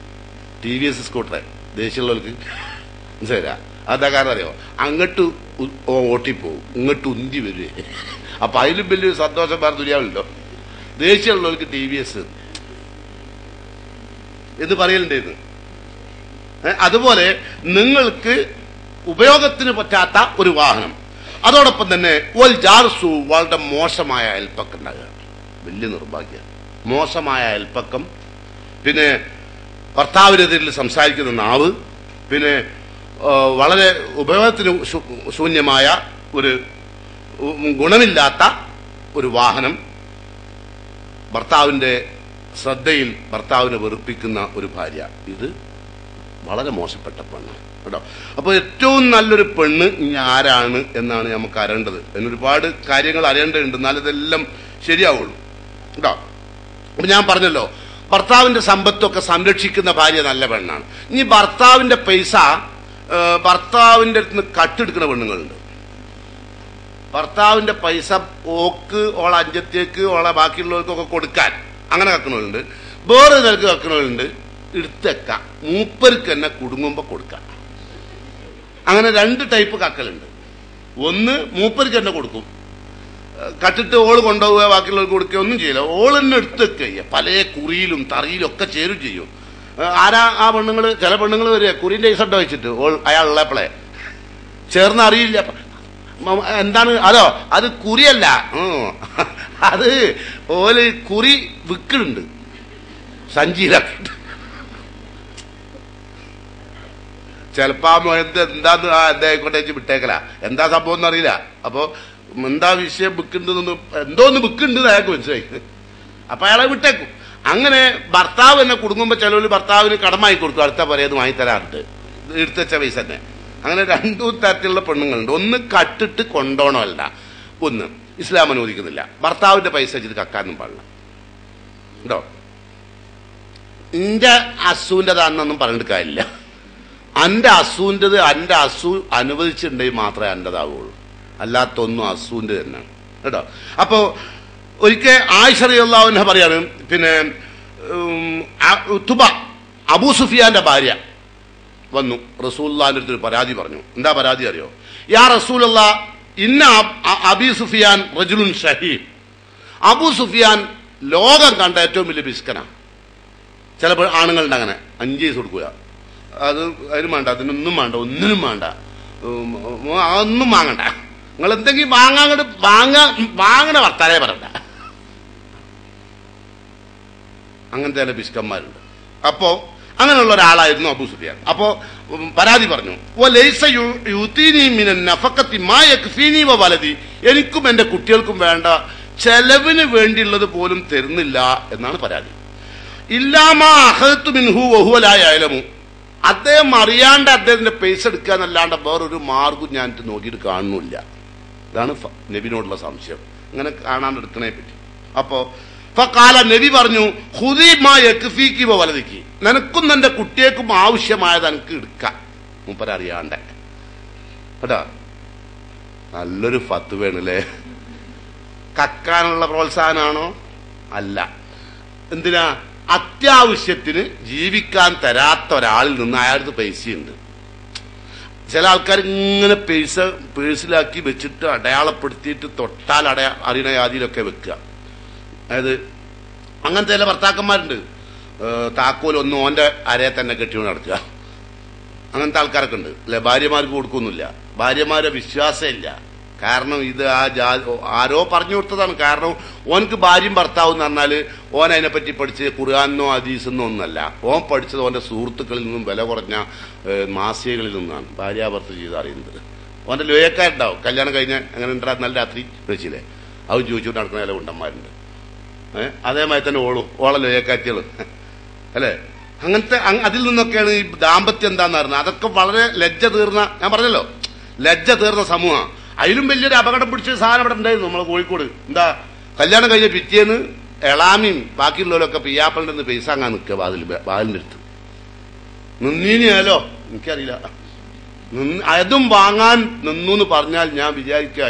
TVS സ്കൂട്ടറെ ദേഷ്യമുള്ളവർക്ക് ശരിയാ. അതാ കാരണം അറിയോ? അങ്ങോട്ട് ഓട്ടിപ്പോവും, ഇങ്ങോട്ട് ഉന്തി വരുവേ. അപ്പൊ അതിലും വലിയൊരു സന്തോഷം വേറെ ദുര്യാവുണ്ടോ? ദേഷ്യമുള്ളവർക്ക് TVS എന്ന് പറയലുണ്ടായിരുന്നു. അതുപോലെ നിങ്ങൾക്ക് ഉപയോഗത്തിന് പറ്റാത്ത ഒരു വാഹനം, അതോടൊപ്പം തന്നെ ഒരു ജാർസു വളരെ മോശമായ അയൽപ്പക്കം ഉണ്ടാകുക, വലിയ നിർഭാഗ്യം. മോശമായ അയൽപ്പക്കം, പിന്നെ ഭർത്താവിനെതിരിൽ സംസാരിക്കുന്ന നാവ്, പിന്നെ വളരെ ഉപയോഗത്തിന് ശൂന്യമായ ഒരു ഗുണമില്ലാത്ത ഒരു വാഹനം, ഭർത്താവിന്റെ ശ്രദ്ധയിൽ ഭർത്താവിനെ വെറുപ്പിക്കുന്ന ഒരു ഭാര്യ. ഇത് വളരെ മോശപ്പെട്ട പെണ്ണ് കേട്ടോ. അപ്പൊ ഏറ്റവും നല്ലൊരു പെണ്ണ് ഇനി ആരാണ് എന്നാണ് നമുക്ക് അറിയേണ്ടത്. എന്നൊരുപാട് കാര്യങ്ങൾ അറിയേണ്ടതുണ്ട്, എന്നാലും ഇതെല്ലാം ശരിയാവുള്ളൂ കേട്ടോ. അപ്പൊ ഞാൻ പറഞ്ഞല്ലോ, ഭർത്താവിന്റെ സമ്പത്തൊക്കെ സംരക്ഷിക്കുന്ന ഭാര്യ നല്ല പെണ്ണാണ്. ഇനി ഭർത്താവിന്റെ പൈസ ഭർത്താവിന്റെ അടുത്ത് നിന്ന് കട്ടെടുക്കുന്ന പെണ്ണുങ്ങളുണ്ട്. ഭർത്താവിന്റെ പൈസ ഓക്ക്, ഓളെ അഞ്ചത്തേക്ക്, ഓളെ ബാക്കിയുള്ളവർക്കൊക്കെ കൊടുക്കാൻ അങ്ങനെ കക്കണവരുണ്ട്. വേറെ നിലക്ക് കക്കണവരുണ്ട്, എടുത്തേക്കാം, മൂപ്പർക്ക് തന്നെ കുടുങ്ങുമ്പോ കൊടുക്കാം. അങ്ങനെ 2 ടൈപ്പ് കക്കലുണ്ട്. ഒന്ന് മൂപ്പർക്ക് തന്നെ കൊടുക്കും, കട്ടിട്ട് ഓള് കൊണ്ടുപോവുക, ബാക്കിയുള്ളവർക്ക് കൊടുക്കുക, ഒന്നും ചെയ്യില്ല. ഓൾ തന്നെ എടുത്തേക്കുക, പല കുറിയിലും തറിയിലും ഒക്കെ ചേരും ചെയ്യും. ആരാ ആ പെണ്ണുങ്ങള്? ചില പെണ്ണുങ്ങൾ വരിക കുറിന്റെ പൈസ ഉണ്ടോ വെച്ചിട്ട്, അയാളുള്ളപ്പോളെ ചേർന്ന് അറിയില്ല എന്താണ് അതോ, അത് കുറിയല്ല, അത് ഓല് കുറി വിൽക്കുന്നുണ്ട് സഞ്ചിയിലാക്കിട്ട്. ചിലപ്പോ എന്താന്ന് എന്തായിക്കോട്ടെ വിട്ടേക്കല, എന്താ സംഭവം എന്നറിയില്ല. അപ്പൊ എന്താ വിഷയം ബുക്കുണ്ടെന്ന് എന്തോന്ന് ബുക്കുണ്ട് അയാൾക്ക് മനസ്സിലായി. അപ്പൊ അയാളെ വിട്ടേക്കും. അങ്ങനെ ഭർത്താവ് എന്നെ കുടുങ്ങുമ്പോ ചിലവർ ഭർത്താവിന് കടമായി കൊടുക്കും, അടുത്ത പറയുന്നത് വാങ്ങിത്തരാറുണ്ട് എടുത്തുവെച്ച പൈസ തന്നെ. അങ്ങനെ രണ്ടു തരത്തിലുള്ള പെണ്ണുങ്ങളുണ്ട്. ഒന്ന് കട്ടിട്ട് കൊണ്ടോണമല്ല, ഒന്ന് ഇസ്ലാം അനുവദിക്കുന്നില്ല. ഭർത്താവിന്റെ പൈസ വെച്ചിട്ട് കക്കാനും പാടില്ല കേട്ടോ. എന്റെ അസുവിൻ്റെതാണെന്നൊന്നും പറഞ്ഞിട്ട് കാര്യമില്ല. അന്റെ അസുവിൻ്റെത് അന്റെ അസു അനുവദിച്ചിട്ടുണ്ടെങ്കിൽ മാത്രമേ എന്റേതാവുള്ളൂ, അല്ലാത്തൊന്നും അസുവിന്റെ തന്നെയാണ് കേട്ടോ. അപ്പോ ഒരിക്കൽ ആയിഷ റളിയല്ലാഹു അൻഹ പറയാണ്, പിന്നെ ഉത്ബ അബൂ സുഫിയാന്റെ ഭാര്യ വന്നു റസൂലുള്ളാഹിന്റെ അടുത്ത് പരാതി പറഞ്ഞു. എന്താ പരാതി അറിയോ? യാ റസൂലല്ലാഹ് ഇന്ന അബീ സുഫിയാൻ റജുലുൻ ഷഹീഹ്. അബൂ സുഫിയാൻ ലോകം കണ്ട ഏറ്റവും വലിയ പിസ്കനാ. ചിലപ്പോൾ ആണുങ്ങളുടെ അങ്ങനെ 5 പൈസ കൊടുക്കുക, അത് അതിനും വേണ്ട, അതിനൊന്നും വേണ്ട, ഒന്നിനും വേണ്ട, അതൊന്നും വാങ്ങണ്ട, നിങ്ങൾ എന്തെങ്കിലും വാങ്ങണ വർത്താനേ പറയണ്ട. അങ്ങനത്തെ ചില പിസ്കന്മാരുണ്ട്. അപ്പോ അങ്ങനെയുള്ള ഒരാളായിരുന്നു അബൂ സുഫിയാൻ. അപ്പോ പരാതി പറഞ്ഞു, എനിക്കും എന്റെ കുട്ടികൾക്കും വേണ്ട ചെലവിന് വേണ്ടിയുള്ളത് പോലും തരുന്നില്ല എന്നാണ് പരാതി. ഇല്ലാമാ അഖദതു മിൻഹു വഹുവ ലാ യഅലമു. അദ്ദേഹം അറിയാണ്ട് അദ്ദേഹത്തിന്റെ പൈസ എടുക്കുക എന്നല്ലാണ്ട് വേറൊരു മാർഗം ഞാൻ നോക്കിയിട്ട് കാണുന്നില്ല. ഇതാണ് നബിനോടുള്ള സംശയം, അങ്ങനെ കാണാണ്ടെടുക്കണേ പറ്റി. അപ്പോ ഫഖാല നബി പറഞ്ഞു, ഖുദി മാ യക്ഫീകി വ വലദികി. നിനക്കും നിന്റെ കുട്ടിയേക്കും ആവശ്യമായത് എനിക്ക് എടുക്കാം, മൂപ്പരറിയാണ്ട് കേട്ടോ. നല്ലൊരു ഫത്വയാണല്ലേ. കക്കാനുള്ള പ്രോത്സാഹനമാണോ? അല്ല. എന്തിനാ? അത്യാവശ്യത്തിന് ജീവിക്കാൻ തരാത്ത ഒരാളിൽ നിന്ന് അയാൾക്ക് പൈസയുണ്ട്. ചില ആൾക്കാർ ഇങ്ങനെ പൈസ പേഴ്സിലാക്കി വെച്ചിട്ട് അടയാളപ്പെടുത്തിയിട്ട് തൊട്ടാൽ അറിയണ ജാതിയിലൊക്കെ വെക്കുക. അതായത് അങ്ങനത്തെ ചില ഭർത്താക്കന്മാരുണ്ട്, താക്കോൽ ഒന്നും ഓന്റെ അരയെ തന്നെ കെട്ടിയോണ്ട് നടക്കുക. അങ്ങനത്തെ ആൾക്കാരൊക്കെ ഉണ്ട് അല്ലെ. ഭാര്യമാർക്ക് കൊടുക്കൊന്നുമില്ല. ഭാര്യമാരെ വിശ്വാസമില്ല. കാരണം ഇത് ആരോ പറഞ്ഞു കൊടുത്തതാണ്. കാരണം ഓനക്ക് ഭാര്യയും ഭർത്താവും എന്ന് പറഞ്ഞാല് ഓൻ അതിനെപ്പറ്റി പഠിച്ച് ഖുർആനോ ഹദീസെന്നോ ഒന്നല്ല. ഓൻ പഠിച്ചത് ഓന്റെ സുഹൃത്തുക്കളിൽ നിന്നും വില കുറഞ്ഞ മാസികകളിൽ നിന്നാണ് ഭാര്യാഭർത്ത ജീവിതം അറിയുന്നത്. ഓന്റെ ലോയക്കാരുണ്ടാവും, കല്യാണം കഴിഞ്ഞ അങ്ങനെ നല്ല രാത്രി വിളിച്ചില്ലേ, അത് ചോദിച്ചുകൊണ്ട് നടക്കുന്ന ചില ഉണ്ടന്മാരുണ്ട്. അതേമാതിരി തന്നെ ഓള ലോയക്കാറ്റികൾ അല്ലെ. അങ്ങനത്തെ അതിൽ നിന്നൊക്കെയാണ് ഈ ദാമ്പത്യം എന്താന്ന് പറയുന്നത്. അതൊക്കെ വളരെ ലജ്ജ തീർന്ന, ഞാൻ പറഞ്ഞല്ലോ, ലജ്ജ തീർന്ന സമൂഹമാണ്. അതിലും വലിയൊരു അപകടം പിടിച്ച സാധനം ഇവിടെ ഉണ്ടായിരുന്നു നമ്മളെ കോഴിക്കോട്. എന്താ, കല്യാണം കഴിഞ്ഞ പിറ്റേന്ന് എളാമിയും ബാക്കിയുള്ളവരൊക്കെ പിയ്യാപ്പളിന്റെ നിന്ന് പൈസ അങ്ങാൻ നിൽക്കുക വാതിലിന്റെ അടുത്ത്. നിന്നീനിയാലോ എനിക്കറിയില്ല, അതും വാങ്ങാൻ നിന്നു എന്ന് പറഞ്ഞാൽ ഞാൻ വിചാരിക്കുക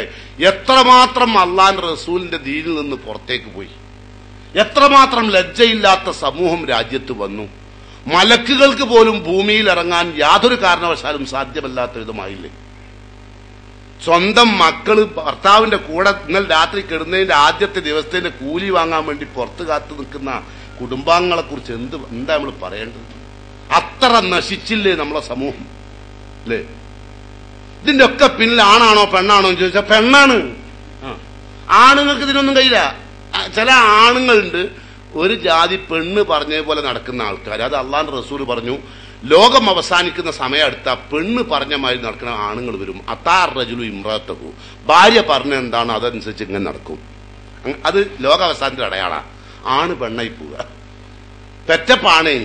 എത്രമാത്രം അള്ളാന്റെ റസൂലിന്റെ ദീനിൽ നിന്ന് പുറത്തേക്ക് പോയി, എത്രമാത്രം ലജ്ജയില്ലാത്ത സമൂഹം രാജ്യത്ത് വന്നു. മലക്കുകൾക്ക് പോലും ഭൂമിയിൽ ഇറങ്ങാൻ യാതൊരു കാരണവശാലും സാധ്യമല്ലാത്ത വിധമായില്ലേ. സ്വന്തം മക്കള് ഭർത്താവിന്റെ കൂടെ ഇന്നലെ രാത്രി കിടന്നതിന്റെ ആദ്യത്തെ ദിവസത്തിന്റെ കൂലി വാങ്ങാൻ വേണ്ടി പുറത്ത് കാത്തു നിൽക്കുന്ന കുടുംബാംഗങ്ങളെ കുറിച്ച് എന്താ നമ്മൾ പറയേണ്ടത്? അത്ര നശിച്ചില്ലേ നമ്മളെ സമൂഹം അല്ലേ? ഇതിന്റെ ഒക്കെ പിന്നിൽ ആണാണോ പെണ്ണാണോ എന്ന് ചോദിച്ചാൽ പെണ്ണാണ്. ആണുങ്ങൾക്ക് ഇതിനൊന്നും കഴിയില്ല. ചില ആണുങ്ങളുണ്ട് ഒരു ജാതി പെണ്ണ് പറഞ്ഞ പോലെ നടക്കുന്ന ആൾക്കാർ. അത് അള്ളാന്റെ റസൂൽ പറഞ്ഞു, ലോകം അവസാനിക്കുന്ന സമയം അടുത്ത പെണ്ണ് പറഞ്ഞ മാതിരി നടക്കുന്ന ആണുങ്ങൾ വരും. അത്താർ റജുലു ഇമ്രാത്തഹു, ഭാര്യ പറഞ്ഞ എന്താണോ അതനുസരിച്ച് ഇങ്ങനെ നടക്കും. അത് ലോകാവസാനത്തിന്റെ അടയാള. ആണ് പെണ്ണായി പോവുക. പെറ്റപ്പാണേ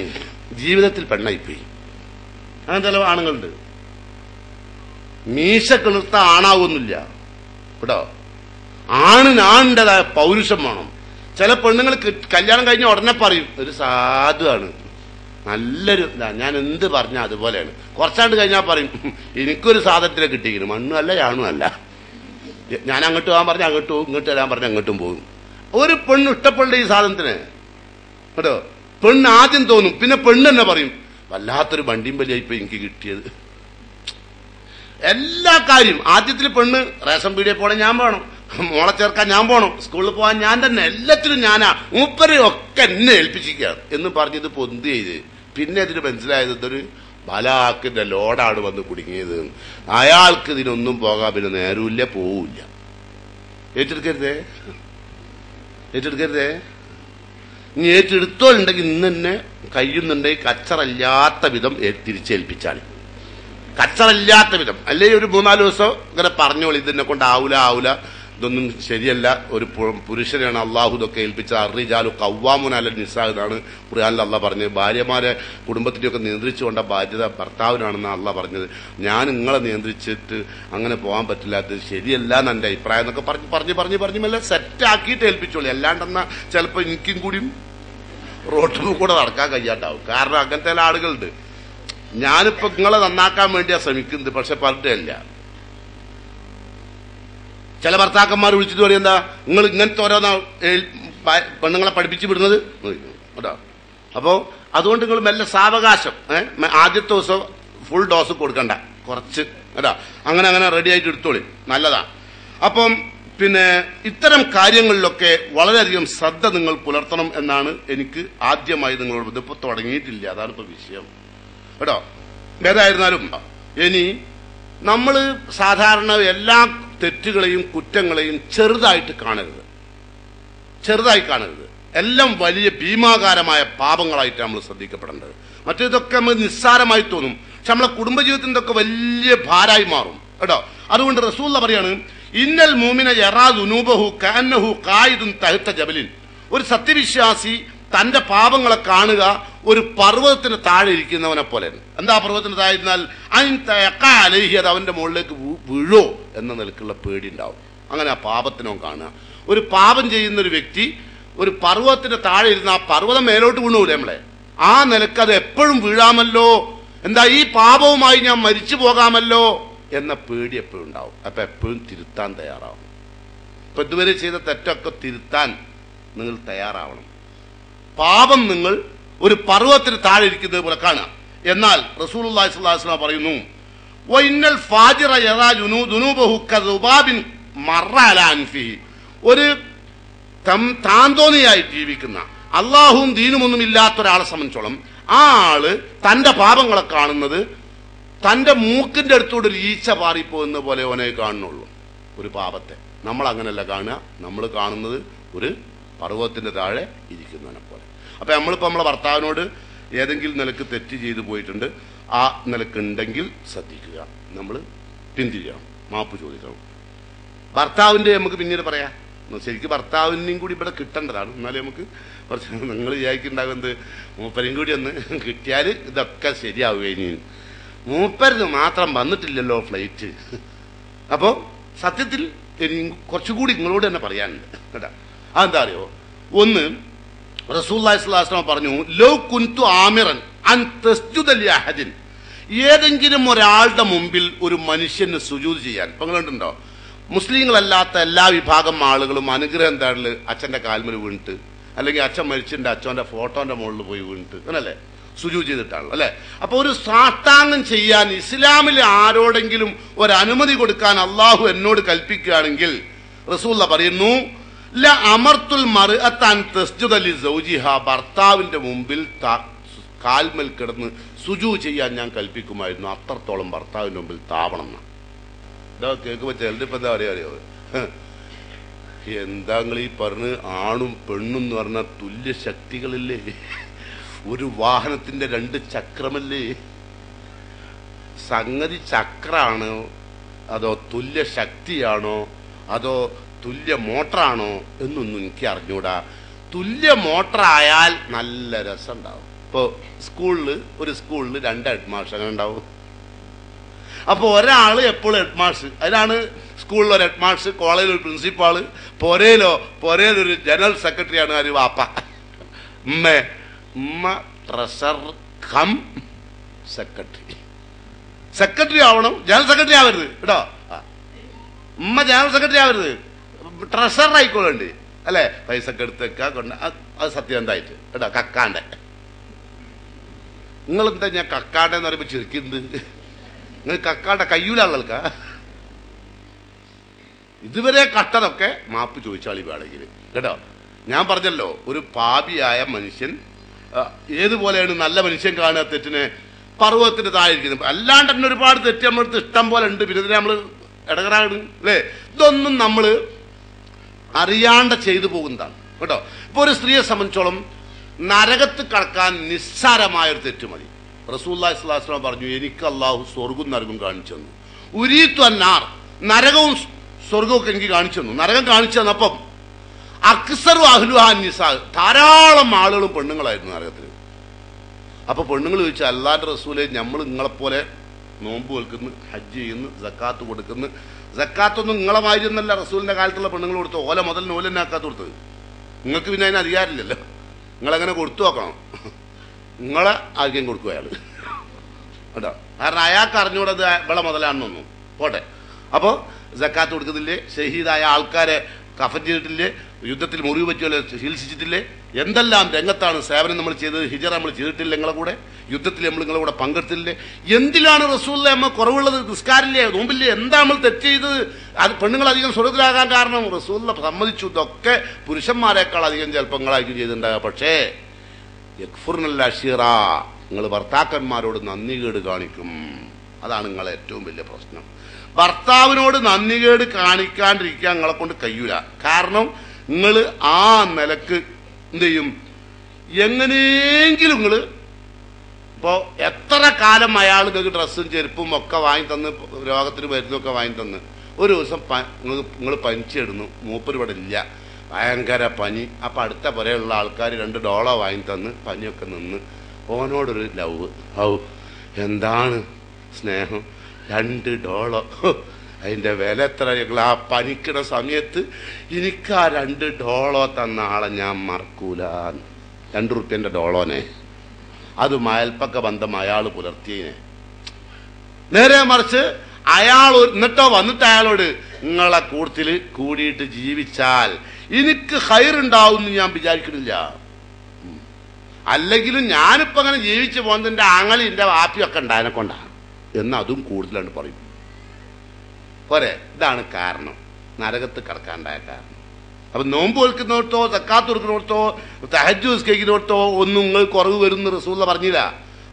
ജീവിതത്തിൽ പെണ്ണായിപ്പോയി. അങ്ങനത്തെ ചില ആണുങ്ങളുണ്ട്. മീശ കിളിർത്ത ആണാവൊന്നുമില്ല കേട്ടോ. ആണിനാണിൻ്റെതായ പൗരുഷം വേണം. ചില പെണ്ണുങ്ങൾ കല്യാണം കഴിഞ്ഞ ഉടനെ പറയും ഒരു സാധുവാണ്, നല്ലൊരു ഞാൻ എന്ത് പറഞ്ഞ അതുപോലെയാണ്. കുറച്ചാണ്ട് കഴിഞ്ഞാൽ പറയും എനിക്കൊരു സാധനത്തിനെ കിട്ടിയിരിക്കുന്നു, മണ്ണും അല്ല ഞാണും അല്ല, ഞാൻ അങ്ങോട്ട് പോകാൻ പറഞ്ഞ അങ്ങോട്ട് പോകും, ഇങ്ങോട്ട് വരാൻ പറഞ്ഞ അങ്ങോട്ടും പോകും. ഒരു പെണ്ണ് ഇഷ്ടപ്പെടേണ്ട ഈ സാധനത്തിന് കേട്ടോ. പെണ്ണ് ആദ്യം തോന്നും, പിന്നെ പെണ്ണ് തന്നെ പറയും വല്ലാത്തൊരു വണ്ടിയും വലിയായിപ്പോ എനിക്ക് കിട്ടിയത്. എല്ലാ കാര്യം ആദ്യത്തിൽ പെണ്ണ് റേഷൻ പീടിയെ പോണേ ഞാൻ വേണം, മോളെ ചേർക്കാൻ ഞാൻ പോണം, സ്കൂളിൽ പോകാൻ ഞാൻ തന്നെ, എല്ലാത്തിനും ഞാനാ, മൂപ്പര് ഒക്കെ എന്നെ ഏൽപ്പിച്ചിരിക്കുക എന്ന് പറഞ്ഞത് പൊന്തി ചെയ്ത്. പിന്നെ അതിന് മനസ്സിലായത് ഇതൊരു ബലാക്കിന്റെ ലോഡാണ് വന്ന് കുടുങ്ങിയത്. അയാൾക്ക് ഇതിനൊന്നും പോകാൻ പിന്നെ നേരമില്ല, പോവില്ല. ഏറ്റെടുക്കരുതേ, ഏറ്റെടുക്കരുതേ. ഇനി ഏറ്റെടുത്തോളുണ്ടെങ്കിൽ ഇന്ന് തന്നെ കഴിയുന്നുണ്ടെങ്കിൽ കച്ചറല്ലാത്ത വിധം തിരിച്ചേൽപ്പിച്ചാൽ, കച്ചറല്ലാത്ത വിധം. അല്ലെങ്കിൽ ഒരു 3-4 ദിവസം ഇങ്ങനെ പറഞ്ഞോളി ഇതിനെ കൊണ്ട് ആവൂല ഇതൊന്നും ശരിയല്ല. ഒരു പുരുഷനെയാണ് അള്ളാഹു ഇതൊക്കെ ഏൽപ്പിച്ചത്. അർറിജാലു ഖവ്വാമുന അലൻ നിസാ എന്നാണ് ഖുർആനിൽ അള്ളാഹ് പറഞ്ഞത്. ഭാര്യമാരെ കുടുംബത്തിനെയൊക്കെ നിയന്ത്രിച്ചുകൊണ്ട ബാധ്യത ഭർത്താവിനാണെന്ന് അള്ളാഹ് പറഞ്ഞത്. ഞാൻ നിങ്ങളെ നിയന്ത്രിച്ചിട്ട് അങ്ങനെ പോകാൻ പറ്റില്ല, അത് ശരിയല്ല എന്ന് എൻ്റെ അഭിപ്രായം എന്നൊക്കെ പറഞ്ഞ് മെല്ലെ സെറ്റാക്കിയിട്ട് ഏൽപ്പിച്ചോളൂ. അല്ലാണ്ടെന്നാ ചിലപ്പോൾ എനിക്കും കൂടിയും റോട്ടിൽ കൂടെ നടക്കാൻ കഴിയാണ്ടാവും. കാരണം അങ്ങനത്തെ ആളുകളുണ്ട്. ഞാനിപ്പോ നിങ്ങളെ നന്നാക്കാൻ വേണ്ടിയാ ശ്രമിക്കുന്നത്, പക്ഷെ പറഞ്ഞിട്ടില്ല. ചില ഭർത്താക്കന്മാർ വിളിച്ചിട്ട് പറയും, എന്താ നിങ്ങൾ ഇങ്ങനത്തെ ഓരോന്നാ പെണ്ണുങ്ങളെ പഠിപ്പിച്ചു വിടുന്നത് കേട്ടോ. അപ്പോ അതുകൊണ്ട് നിങ്ങൾ മെല്ലെ സാവകാശം, ആദ്യത്തെ ദിവസം ഫുൾ ഡോസ് കൊടുക്കണ്ട, കുറച്ച് കേട്ടോ, അങ്ങനെ റെഡി ആയിട്ട് എടുത്തോളി, നല്ലതാ. അപ്പം പിന്നെ ഇത്തരം കാര്യങ്ങളിലൊക്കെ വളരെയധികം ശ്രദ്ധ നിങ്ങൾ പുലർത്തണം എന്നാണ് എനിക്ക് ആദ്യമായി നിങ്ങളോട്. ഇതിപ്പോ തുടങ്ങിയിട്ടില്ല, അതാണ് ഇപ്പൊ വിഷയം കേട്ടോ. ഏതായിരുന്നാലും ഇനി നമ്മൾ സാധാരണ എല്ലാ തെറ്റുകളെയും കുറ്റങ്ങളെയും ചെറുതായി കാണരുത്. എല്ലാം വലിയ ഭീമാകാരമായ പാപങ്ങളായിട്ട് നമ്മൾ ശ്രദ്ധിക്കപ്പെടേണ്ടത്. മറ്റേതൊക്കെ നമ്മൾ നിസ്സാരമായി തോന്നും, പക്ഷെ നമ്മളെ കുടുംബജീവിതത്തിന്റെ ഒക്കെ വലിയ ഭാരമായി മാറും കേട്ടോ. അതുകൊണ്ട് റസൂൽ പറയാണ്, ഇന്നൽ മൂമിന യറാ ദുനൂബഹു കഅന്നഹു ഖായിദുൻ തഹ്ത ജബലിൻ. ഒരു സത്യവിശ്വാസി തന്റെ പാപങ്ങളെ കാണുക ഒരു പർവ്വതത്തിന് താഴെ ഇരിക്കുന്നവനെ പോലെയാണ്. എന്താ പർവ്വതത്തിന് താഴെ ഇരുന്നാൽ അലൈഹി, അത് അവന്റെ മുകളിലേക്ക് വീഴോ എന്ന നിലക്കുള്ള പേടി ഉണ്ടാവും. അങ്ങനെ ആ പാപത്തിനോ കാണുക. ഒരു പാപം ചെയ്യുന്ന ഒരു വ്യക്തി ഒരു പർവ്വതത്തിന്റെ താഴെ ഇരുന്ന് ആ പർവ്വതം മേലോട്ട് വീണൂലേ നമ്മളെ, ആ നിലക്ക് അത് എപ്പോഴും വീഴാമല്ലോ, എന്താ ഈ പാപവുമായി ഞാൻ മരിച്ചു പോകാമല്ലോ എന്ന പേടി എപ്പോഴും ഉണ്ടാവും. അപ്പൊ എപ്പോഴും തിരുത്താൻ തയ്യാറാവും. ഇപ്പൊ ഇതുവരെ ചെയ്ത തെറ്റൊക്കെ തിരുത്താൻ നിങ്ങൾ തയ്യാറാവണം. പാപം നിങ്ങൾ ഒരു പർവ്വതത്തിന് താഴെ ഇരിക്കുന്നത് പോലെ കാണുക. എന്നാൽ റസൂലുള്ളാഹി സ്വല്ലല്ലാഹു അലൈഹി വസല്ലം പറയുന്നു, വഇന്നൽ ഫാജിറ യറാ ദുനൂബഹു കദുബാബിൻ മറ അലാ അൻഫിഹി. ഒരു താന്തോന്നിയായി ജീവിക്കുന്ന അള്ളാഹുവും ദീനുമൊന്നും ഇല്ലാത്ത ഒരാളെ സംബന്ധിച്ചോളം ആ ആള് തന്റെ പാപങ്ങളെ കാണുന്നത് തന്റെ മൂക്കിന്റെ അടുത്തൂടെ ഒരു ഈച്ച പാറിപ്പോകുന്ന പോലെ ഓനെ കാണുന്നുള്ളൂ ഒരു പാപത്തെ. നമ്മൾ അങ്ങനെയല്ല കാണുക, നമ്മൾ കാണുന്നത് ഒരു പർവ്വതത്തിന്റെ താഴെ ഇരിക്കുന്നവനെ പോലെ. അപ്പൊ നമ്മളിപ്പോ നമ്മളെ ഭർത്താവിനോട് ഏതെങ്കിലും നിലക്ക് തെറ്റ് ചെയ്തു പോയിട്ടുണ്ട്, ആ നിലക്കുണ്ടെങ്കിൽ ശ്രദ്ധിക്കുക, നമ്മൾ പിന്തിരിയണം, മാപ്പ് ചോദിക്കണം. ഭർത്താവിന്റെ നമുക്ക് പിന്നീട് പറയാം, ശരിക്കും ഭർത്താവിനെയും കൂടി ഇവിടെ കിട്ടേണ്ടതാണ്. എന്നാലും നമുക്ക് കുറച്ച് നിങ്ങൾ വിചാരിക്കുന്നുണ്ടാകുന്നത് മൂപ്പരും കൂടി ഒന്ന് കിട്ടിയാൽ ഇതൊക്കെ ശരിയാവുകയും. മൂപ്പരത് മാത്രം വന്നിട്ടില്ലല്ലോ ഫ്ലൈറ്റ്. അപ്പോ സത്യത്തിൽ കുറച്ചുകൂടി നിങ്ങളോട് തന്നെ പറയാനുണ്ട് കേട്ടാ. അതെന്താ അറിയോ, ഒന്ന് റസൂലുള്ളാഹി സ്വല്ലല്ലാഹു അലൈഹി വസല്ലം പറഞ്ഞു, ലൗ കുൻതു ആമിറൻ അൻ തസ്ജുദ ലി അഹദിൻ. ഏതെങ്കിലും ഒരാളുടെ മുമ്പിൽ ഒരു മനുഷ്യന് സുജൂദ് ചെയ്യാൻ. ഇപ്പൊ നിങ്ങളുണ്ടോ, മുസ്ലിങ്ങളല്ലാത്ത എല്ലാ വിഭാഗം ആളുകളും അനുഗ്രഹം താഴില് അച്ഛന്റെ കാൽമേൽ വീണിട്ട്, അല്ലെങ്കിൽ അച്ഛൻ മരിച്ചിട്ടുണ്ട് അച്ഛന്റെ ഫോട്ടോന്റെ മുകളിൽ പോയി വീണിട്ട്, അങ്ങനല്ലേ സുജൂദ് ചെയ്തിട്ടാണ് അല്ലെ. അപ്പൊ ഒരു സാഷ്ടാംഗം ചെയ്യാൻ ഇസ്ലാമിൽ ആരോടെങ്കിലും ഒരനുമതി കൊടുക്കാൻ അള്ളാഹു എന്നോട് കൽപ്പിക്കുകയാണെങ്കിൽ റസൂലുള്ളാഹി പറയുന്നു, ല അമർത്തുൽ മർഅത്താൻ തസ്ജുദ ലി സൗജിഹ. ഭർത്താവിന്റെ മുമ്പിൽ കാൽമേൽ കിടന്ന് സുജൂദ് ചെയ്യാൻ ഞാൻ കൽപ്പിക്കുമായിരുന്നു. അത്രത്തോളം ഭർത്താവിന്റെ മുമ്പിൽ താവണം. ഇതാ കേൾക്കുമ്പോ ചിലരിപ്പോ എന്താ അറിയോ, എന്താ നിങ്ങൾ ഈ പറഞ്ഞ് ആണും പെണ്ണും എന്ന് പറഞ്ഞ തുല്യ ശക്തികളില്ലേ? ഒരു വാഹനത്തിന്റെ 2 ചക്രമല്ലേ? സംഗതി ചക്രാണോ അതോ തുല്യ ശക്തിയാണോ അതോ തുല്യ മോട്ടറാണോ എന്നൊന്നും എനിക്ക് അറിഞ്ഞൂടാ. തുല്യ മോട്ടറായാൽ നല്ല രസം ഉണ്ടാവും. ഇപ്പൊ ഒരു സ്കൂളില് 2 ഹെഡ് മാസ്റ്റർ അങ്ങനെ ഉണ്ടാവും. അപ്പൊ ഒരാള് എപ്പോഴും ഹെഡ് മാസ്റ്റർ, അതിനാണ് സ്കൂളിൽ ഒരു ഹെഡ് മാസ്റ്റർ, കോളേജിൽ ഒരു പ്രിൻസിപ്പാള്, പൊരയിലൊരു ജനറൽ സെക്രട്ടറിയാണ് ആര്, വാപ്പ. ഉമ്മ ട്രഷറർ കം സെക്രട്ടറി ആവണം, ജനറൽ സെക്രട്ടറി ആവരുത് കേട്ടോ. ഉമ്മ ജനറൽ സെക്രട്ടറി ആവരുത്, ട്രഷറർ ആയിക്കോളുണ്ട് അല്ലെ. പൈസ ഒക്കെ എടുത്തേക്കാ കൊണ്ട് അത് സത്യം എന്തായിട്ട് കേട്ടോ. കക്കാണ്ടെ നിങ്ങളെന്താ ഞാൻ കക്കാണ്ടെ എന്ന് പറയുമ്പോ ചിരിക്കുന്നത്? നിങ്ങൾ കക്കാണ്ടെ കയ്യൂലാളുകൾക്കാ. ഇതുവരെ കട്ടതൊക്കെ മാപ്പ് ചോദിച്ചാളി വേണമെങ്കിൽ കേട്ടോ. ഞാൻ പറഞ്ഞല്ലോ, ഒരു പാപിയായ മനുഷ്യൻ ഏതുപോലെയാണ് നല്ല മനുഷ്യൻ കാണുക തെറ്റിനെ? പർവ്വതത്തിന് താഴെ ഇരിക്കുന്നത്. അല്ലാണ്ട് തന്നെ ഒരുപാട് തെറ്റ് നമ്മളടുത്ത് ഇഷ്ടം പോലെ ഉണ്ട്, പിന്നെ നമ്മൾ ഇടകറാണ് അല്ലേ. ഇതൊന്നും നമ്മൾ അറിയാണ്ട് ചെയ്തു പോകുന്നതാണ് കേട്ടോ. ഇപ്പൊ ഒരു സ്ത്രീയെ സംബന്ധിച്ചോളം നരകത്ത് കടക്കാൻ നിസ്സാരമായൊരു തെറ്റ് മതി. റസൂലുള്ളാഹി സ്വല്ലല്ലാഹു അലൈഹി വസല്ലം പറഞ്ഞു, എനിക്ക് അള്ളാഹു സ്വർഗവും നരകവും കാണിച്ചു തന്നു. ഉരീത്തു അന്നാർ, നരകവും സ്വർഗമൊക്കെ എനിക്ക് കാണിച്ചു തന്നു, നരകം കാണിച്ചു തന്നപ്പം അക്സറു അഹ്ലുഹാൻ നിസാ, ധാരാളം ആളുകളും പെണ്ണുങ്ങളായിരുന്നു നരകത്തിൽ. അപ്പൊ പെണ്ണുങ്ങൾ ചോദിച്ചാൽ അല്ലാഹുവിന്റെ റസൂലെ, നമ്മൾ നിങ്ങളെപ്പോലെ നോമ്പ് വെൽക്കുന്നു, ഹജ്ജ് ചെയ്യുന്നു, സക്കാത്ത് കൊടുക്കുന്നു. സക്കാത്തൊന്നും നിങ്ങളെ മാതിരി ഒന്നല്ല റസൂലിന്റെ കാലത്തുള്ള പെണ്ണുങ്ങൾ കൊടുത്തു. ഓല മുതൽ നൂലെന്നെ ആക്കാത്ത കൊടുത്തത്. നിങ്ങൾക്ക് പിന്നെ അതിന് അധികാരമില്ലല്ലോ, നിങ്ങളെങ്ങനെ കൊടുത്തു നോക്കണം. നിങ്ങളെ ആർക്കും കൊടുക്കും അയാൾ കേട്ടോ. കാരണം അയാൾക്ക് അറിഞ്ഞൂടത് ഇവിടെ മുതലാണെന്നൊന്നും പോട്ടെ. അപ്പോ സക്കാത്ത് കൊടുക്കുന്നില്ലേ, ഷഹീദായ ആൾക്കാരെ കഫൻ ചെയ്തിട്ടില്ലേ, യുദ്ധത്തിൽ മുറിവ് പറ്റിയല്ലോ ചികിത്സിച്ചിട്ടില്ലേ, എന്തെല്ലാം രംഗത്താണ് സേവനം നമ്മൾ ചെയ്തത്. ഹിജറ നമ്മൾ ചെയ്തിട്ടില്ല, നിങ്ങളെ കൂടെ യുദ്ധത്തിൽ നമ്മൾ നിങ്ങളെ കൂടെ പങ്കെടുത്തില്ലേ. എന്തിലാണ് റസൂലിനെ നമ്മൾ കുറവുള്ളത്? നിസ്കാരില്ലേ, നോമ്പില്ലേ, എന്താ നമ്മൾ തെറ്റ് ചെയ്തത്? അത് പെണ്ണുങ്ങൾ അധികം സ്വർഗത്തിലാകാൻ കാരണം റസൂലിനെ സമ്മതിച്ചു. ഇതൊക്കെ പുരുഷന്മാരെക്കാൾ അധികം ചിലപ്പോൾ നിങ്ങളായിരിക്കും ചെയ്തിട്ടുണ്ടാകുക. പക്ഷേ യക്ഫുർനൽ അശീറ, നിങ്ങൾ ഭർത്താക്കന്മാരോട് നന്ദികേട് കാണിക്കും. അതാണ് നിങ്ങളെ ഏറ്റവും വലിയ പ്രശ്നം. ഭർത്താവിനോട് നന്ദികേട് കാണിക്കാണ്ടിരിക്കാൻ നിങ്ങളെ കൊണ്ട് കഴിയൂല. കാരണം നിങ്ങൾ ആ നിലക്ക് എന്ത് ചെയ്യും, എങ്ങനെയെങ്കിലും നിങ്ങൾ ഇപ്പോ എത്ര കാലം അയാൾ നിങ്ങൾക്ക് ഡ്രസ്സും ചെരുപ്പും ഒക്കെ വാങ്ങി തന്ന്, രോഗത്തിന് മരുന്നൊക്കെ വാങ്ങി തന്ന്, ഒരു ദിവസം നിങ്ങൾ പനിച്ചിടുന്നു, മൂപ്പര് ഇവിടെ ഇല്ല, ഭയങ്കര പനി. അപ്പൊ അടുത്ത പുരയുള്ള ആൾക്കാർ $2 വാങ്ങി തന്ന് പനിയൊക്കെ നിന്ന് ഓനോടൊരു ലവ്. എന്താണ് സ്നേഹം, $2. അതിന്റെ വില എത്ര? ആ പനിക്കണ സമയത്ത് എനിക്ക് ആ $2 തന്ന ആളെ ഞാൻ മറക്കൂല. $2 അത് അയൽപ്പക്ക ബന്ധം അയാൾ പുലർത്തിയതിനെ. നേരെ മറിച്ച് അയാൾ എന്നിട്ടോ വന്നിട്ട് അയാളോട് നിങ്ങളെ കൂട്ടത്തിൽ കൂടിയിട്ട് ജീവിച്ചാൽ എനിക്ക് ഹൈറുണ്ടാവും എന്ന് ഞാൻ വിചാരിക്കണില്ല. അല്ലെങ്കിലും ഞാനിപ്പോ അങ്ങനെ ജീവിച്ചു പോകുന്നതിന്റെ ആങ്ങളി എന്റെ വാപ്പിയൊക്കെ ഉണ്ടായതിനെ കൊണ്ടാണ് എന്ന് അതും കൂടുതലാണ് പറയും. പോരെ, ഇതാണ് കാരണം നരകത്ത് കടക്കാണ്ടായ കാരണം. അപ്പൊ നോമ്പ് വെൽക്കുന്നിടത്തോ സക്കാത്ത് കൊടുക്കുന്നിടത്തോ തഹജ്ജുദ് നിസ്കരിക്കുന്നിടത്തോ ഒന്നും നിങ്ങൾ കുറവ് വരുന്ന റസൂൽ പറഞ്ഞില്ല.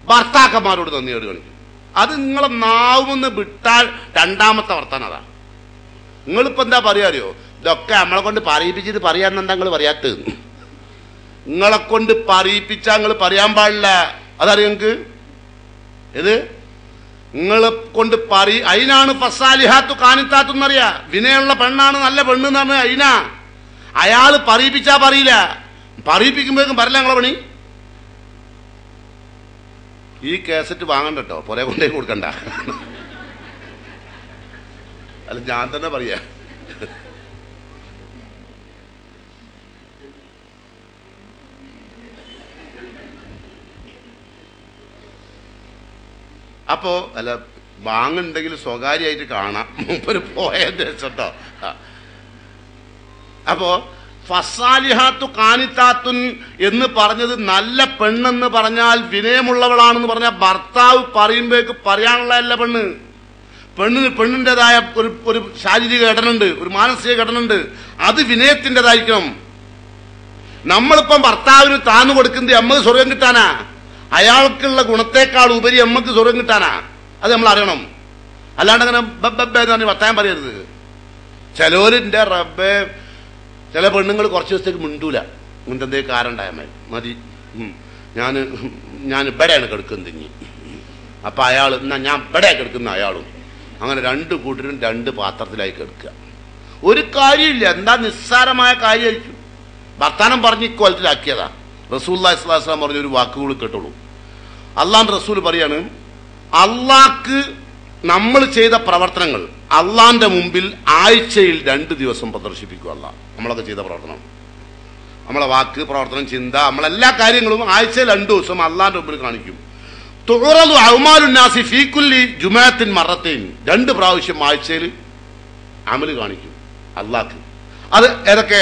ഭർത്താക്കന്മാരോട് നന്ദിയോട് കാണിക്കും. അത് നിങ്ങളെ നാവുമെന്ന് വിട്ടാൽ രണ്ടാമത്തെ വർത്താനം അതാണ്. നിങ്ങളിപ്പോ എന്താ പറയാറിയോ, ഇതൊക്കെ നമ്മളെ കൊണ്ട് പറയിപ്പിച്ചിട്ട് പറയാന്നെന്താ നിങ്ങൾ പറയാത്തത്? നിങ്ങളെ കൊണ്ട് പറയിപ്പിച്ചാൽ നിങ്ങൾ പറയാൻ പാടില്ല. അതറിയോ നിങ്ങൾക്ക്? ഇത് നിങ്ങളെ കൊണ്ട് അതിനാണ് ഫസാലിഹാത്തു കാനിത്താത്തു എന്നറിയാ. വിനയുള്ള പെണ്ണാണ് നല്ല പെണ്ണ് എന്ന് പറഞ്ഞ അതിനാ. അയാള് പറയിപ്പിച്ചാ പറയില്ല, പറയിപ്പിക്കുമ്പോഴേക്കും പറയില്ല നിങ്ങളെ പണി. ഈ കാസറ്റ് വാങ്ങണ്ട കേട്ടോ, പുറേ കൊണ്ടേ കൊടുക്കണ്ട. അല്ല ഞാൻ തന്നെ പറയാ. അപ്പോ അല്ല വാങ്ങുണ്ടെങ്കിൽ സ്വകാര്യമായിട്ട് കാണാം, മുമ്പ് പോയതിന്റെ വെച്ചോ. അപ്പോ ഫസാലിഹാത്തു കാനിത്താത്തുൻ എന്ന് പറഞ്ഞത് നല്ല പെണ്ണെന്ന് പറഞ്ഞാൽ വിനയമുള്ളവളാണെന്ന് പറഞ്ഞാൽ ഭർത്താവ് പറയുമ്പോഴേക്ക് പറയാനുള്ളതല്ല പെണ്ണ്. പെണ്ണിൻ്റെതായ ഒരു ശാരീരിക ഘടനയുണ്ട്, ഒരു മാനസിക ഘടനയുണ്ട്. അത് വിനയത്തിൻ്റെതായിരിക്കണം. നമ്മളിപ്പം ഭർത്താവിന് താന്നു കൊടുക്കുന്നത് അമ്മക്ക് സ്വർഗം കിട്ടാനാ, അയാൾക്കുള്ള ഗുണത്തെക്കാൾ ഉപരി അമ്മക്ക് സ്വർഗം കിട്ടാനാ. അത് നമ്മൾ അറിയണം. അല്ലാണ്ട് അങ്ങനെ ബബ്ബെന്ന് വർത്താനം പറയരുത്. ചിലവരിന്റെ റബ്ബെ ചില പെണ്ണുങ്ങൾ കുറച്ച് ദിവസത്തേക്ക് മിണ്ടൂല. ഇങ്ങനത്തെ എന്തെങ്കിലും കാരണം ഉണ്ടായാൽ മതി, ഞാൻ ഇവിടെയാണ് കിടക്കുന്നത് തിങ്ങി. അപ്പൊ അയാൾ എന്നാ ഞാൻ ഇവിടെ കിടക്കുന്ന അയാളും അങ്ങനെ രണ്ട് കൂട്ടരും രണ്ട് പാത്രത്തിലായി കിടക്കുക. ഒരു കാര്യമില്ല, എന്താ നിസ്സാരമായ കാര്യമായിരിക്കും. വർത്താനം പറഞ്ഞ് ഇക്കോലത്തിലാക്കിയതാ. റസൂലുള്ളാഹി സ്വല്ലല്ലാഹു അലൈഹി വസല്ലം പറഞ്ഞൊരു വാക്കുകൾ കേട്ടോളൂ. അള്ളാന്റെ റസൂൽ പറയാണ്, അള്ളാഹ്ക്ക് നമ്മൾ ചെയ്ത പ്രവർത്തനങ്ങൾ അള്ളാന്റെ മുമ്പിൽ ആഴ്ചയിൽ 2 ദിവസം പ്രദർശിപ്പിക്കും. അള്ളാഹ് നമ്മളൊക്കെ ചെയ്ത പ്രവർത്തനം, നമ്മളെ വാക്ക്, പ്രവർത്തനം, ചിന്ത, നമ്മളെല്ലാ കാര്യങ്ങളും ആഴ്ചയിൽ 2 ദിവസം അള്ളാന്റെ മുമ്പിൽ കാണിക്കും. തുറലു അഅ്മാലുന്നാസി ഫീ കുല്ലി ജുമഅത്തിൻ മറത്തൈൻ, 2 പ്രാവശ്യം ആഴ്ചയിൽ അമല് കാണിക്കും അള്ളാഹ്ക്ക്. അത് ഏതൊക്കെ?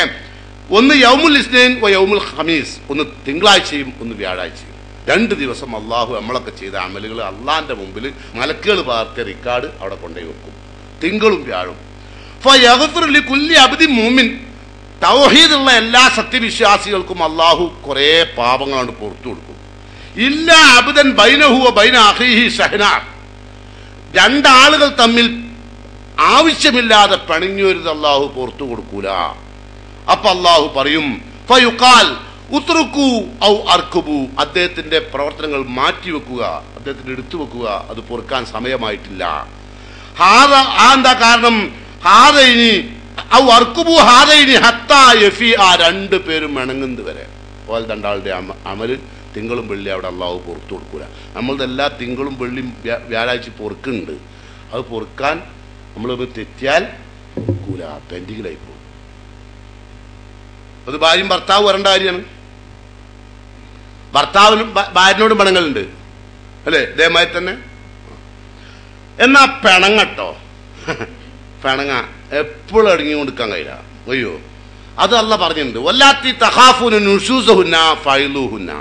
ഒന്ന് യൗമുൽ ഇസ്നൈൻ വ യൗമുൽ ഖമീസ്, ഒന്ന് തിങ്കളാഴ്ചയും ഒന്ന് വ്യാഴാഴ്ചയും. 2 ദിവസം അള്ളാഹു നമ്മളൊക്കെ ചെയ്ത അമലുകൾ അള്ളാന്റെ മുമ്പിൽ മലക്കുകൾ പാർത്തിയ റിക്കാർഡ് അവിടെ കൊണ്ടുപോയി വെക്കും, തിങ്കളും വ്യാഴും. ഫയഗ്ഫിറു ലികുല്ലി അബ്ദിൻ മുഅ്മിൻ, തൗഹീദുള്ള എല്ലാ സത്യവിശ്വാസികൾക്കും അള്ളാഹു കുറെ പാപങ്ങളാണ് പുറത്തു കൊടുക്കും. ഇല്ല അബ്ദൻ ബൈനഹു വ ബൈന അഖീഹി ഷഹ്ന, 2 ആളുകൾ തമ്മിൽ ആവശ്യമില്ലാതെ പിണങ്ങിവരുന്നത് അള്ളാഹു പുറത്തു കൊടുക്കൂല. അപ്പൊ അള്ളാഹു പറയും, ഫയുഖാൽ ഉത്റുക്കു ഔ അർക്കുബു, അദ്ദേഹത്തിന്റെ പ്രവർത്തനങ്ങൾ മാറ്റിവെക്കുക, അദ്ദേഹത്തിന്റെ എടുത്തു വെക്കുക, അത് പൊറുക്കാൻ സമയമായിട്ടില്ല. എന്താ കാരണം? ഹാദൈനി ഔ അർക്കുബു ഹാദൈനി ഹത്താ യഫി, ആ രണ്ടു പേരും മെണങ്ങുന്നത് വരെ. ഓൽ രണ്ടാളുടെ അമല് തിങ്കളും വെള്ളി അവിടെ അള്ളാഹു പുറത്തു കൊടുക്കൂല. നമ്മളത് എല്ലാ തിങ്കളും വെള്ളിയും വ്യാഴാഴ്ച പൊറുക്കുന്നുണ്ട്. അത് പൊറുക്കാൻ നമ്മളിത് തെറ്റിയാൽ പൊറുക്കൂല, പെൻഡിങ്ങിലായി പോകും. അത് ഭാര്യയും ഭർത്താവ് വരേണ്ട കാര്യമാണ്. ഭർത്താവിനും ഭാര്യനോട് പെണങ്ങളുണ്ട് അല്ലേ, ഇതേമാതിരി തന്നെ. എന്നാ പെണങ്ങട്ടോ, പെണങ്ങ എപ്പോഴും അടങ്ങി കൊടുക്കാൻ കഴിയില്ല. അയ്യോ, അത് അല്ലാഹ് പറഞ്ഞിട്ടുണ്ട്, വല്ലാത്തി തഖാഫൂന നുശൂസഹുന്ന ഫൈലുഹുന്ന.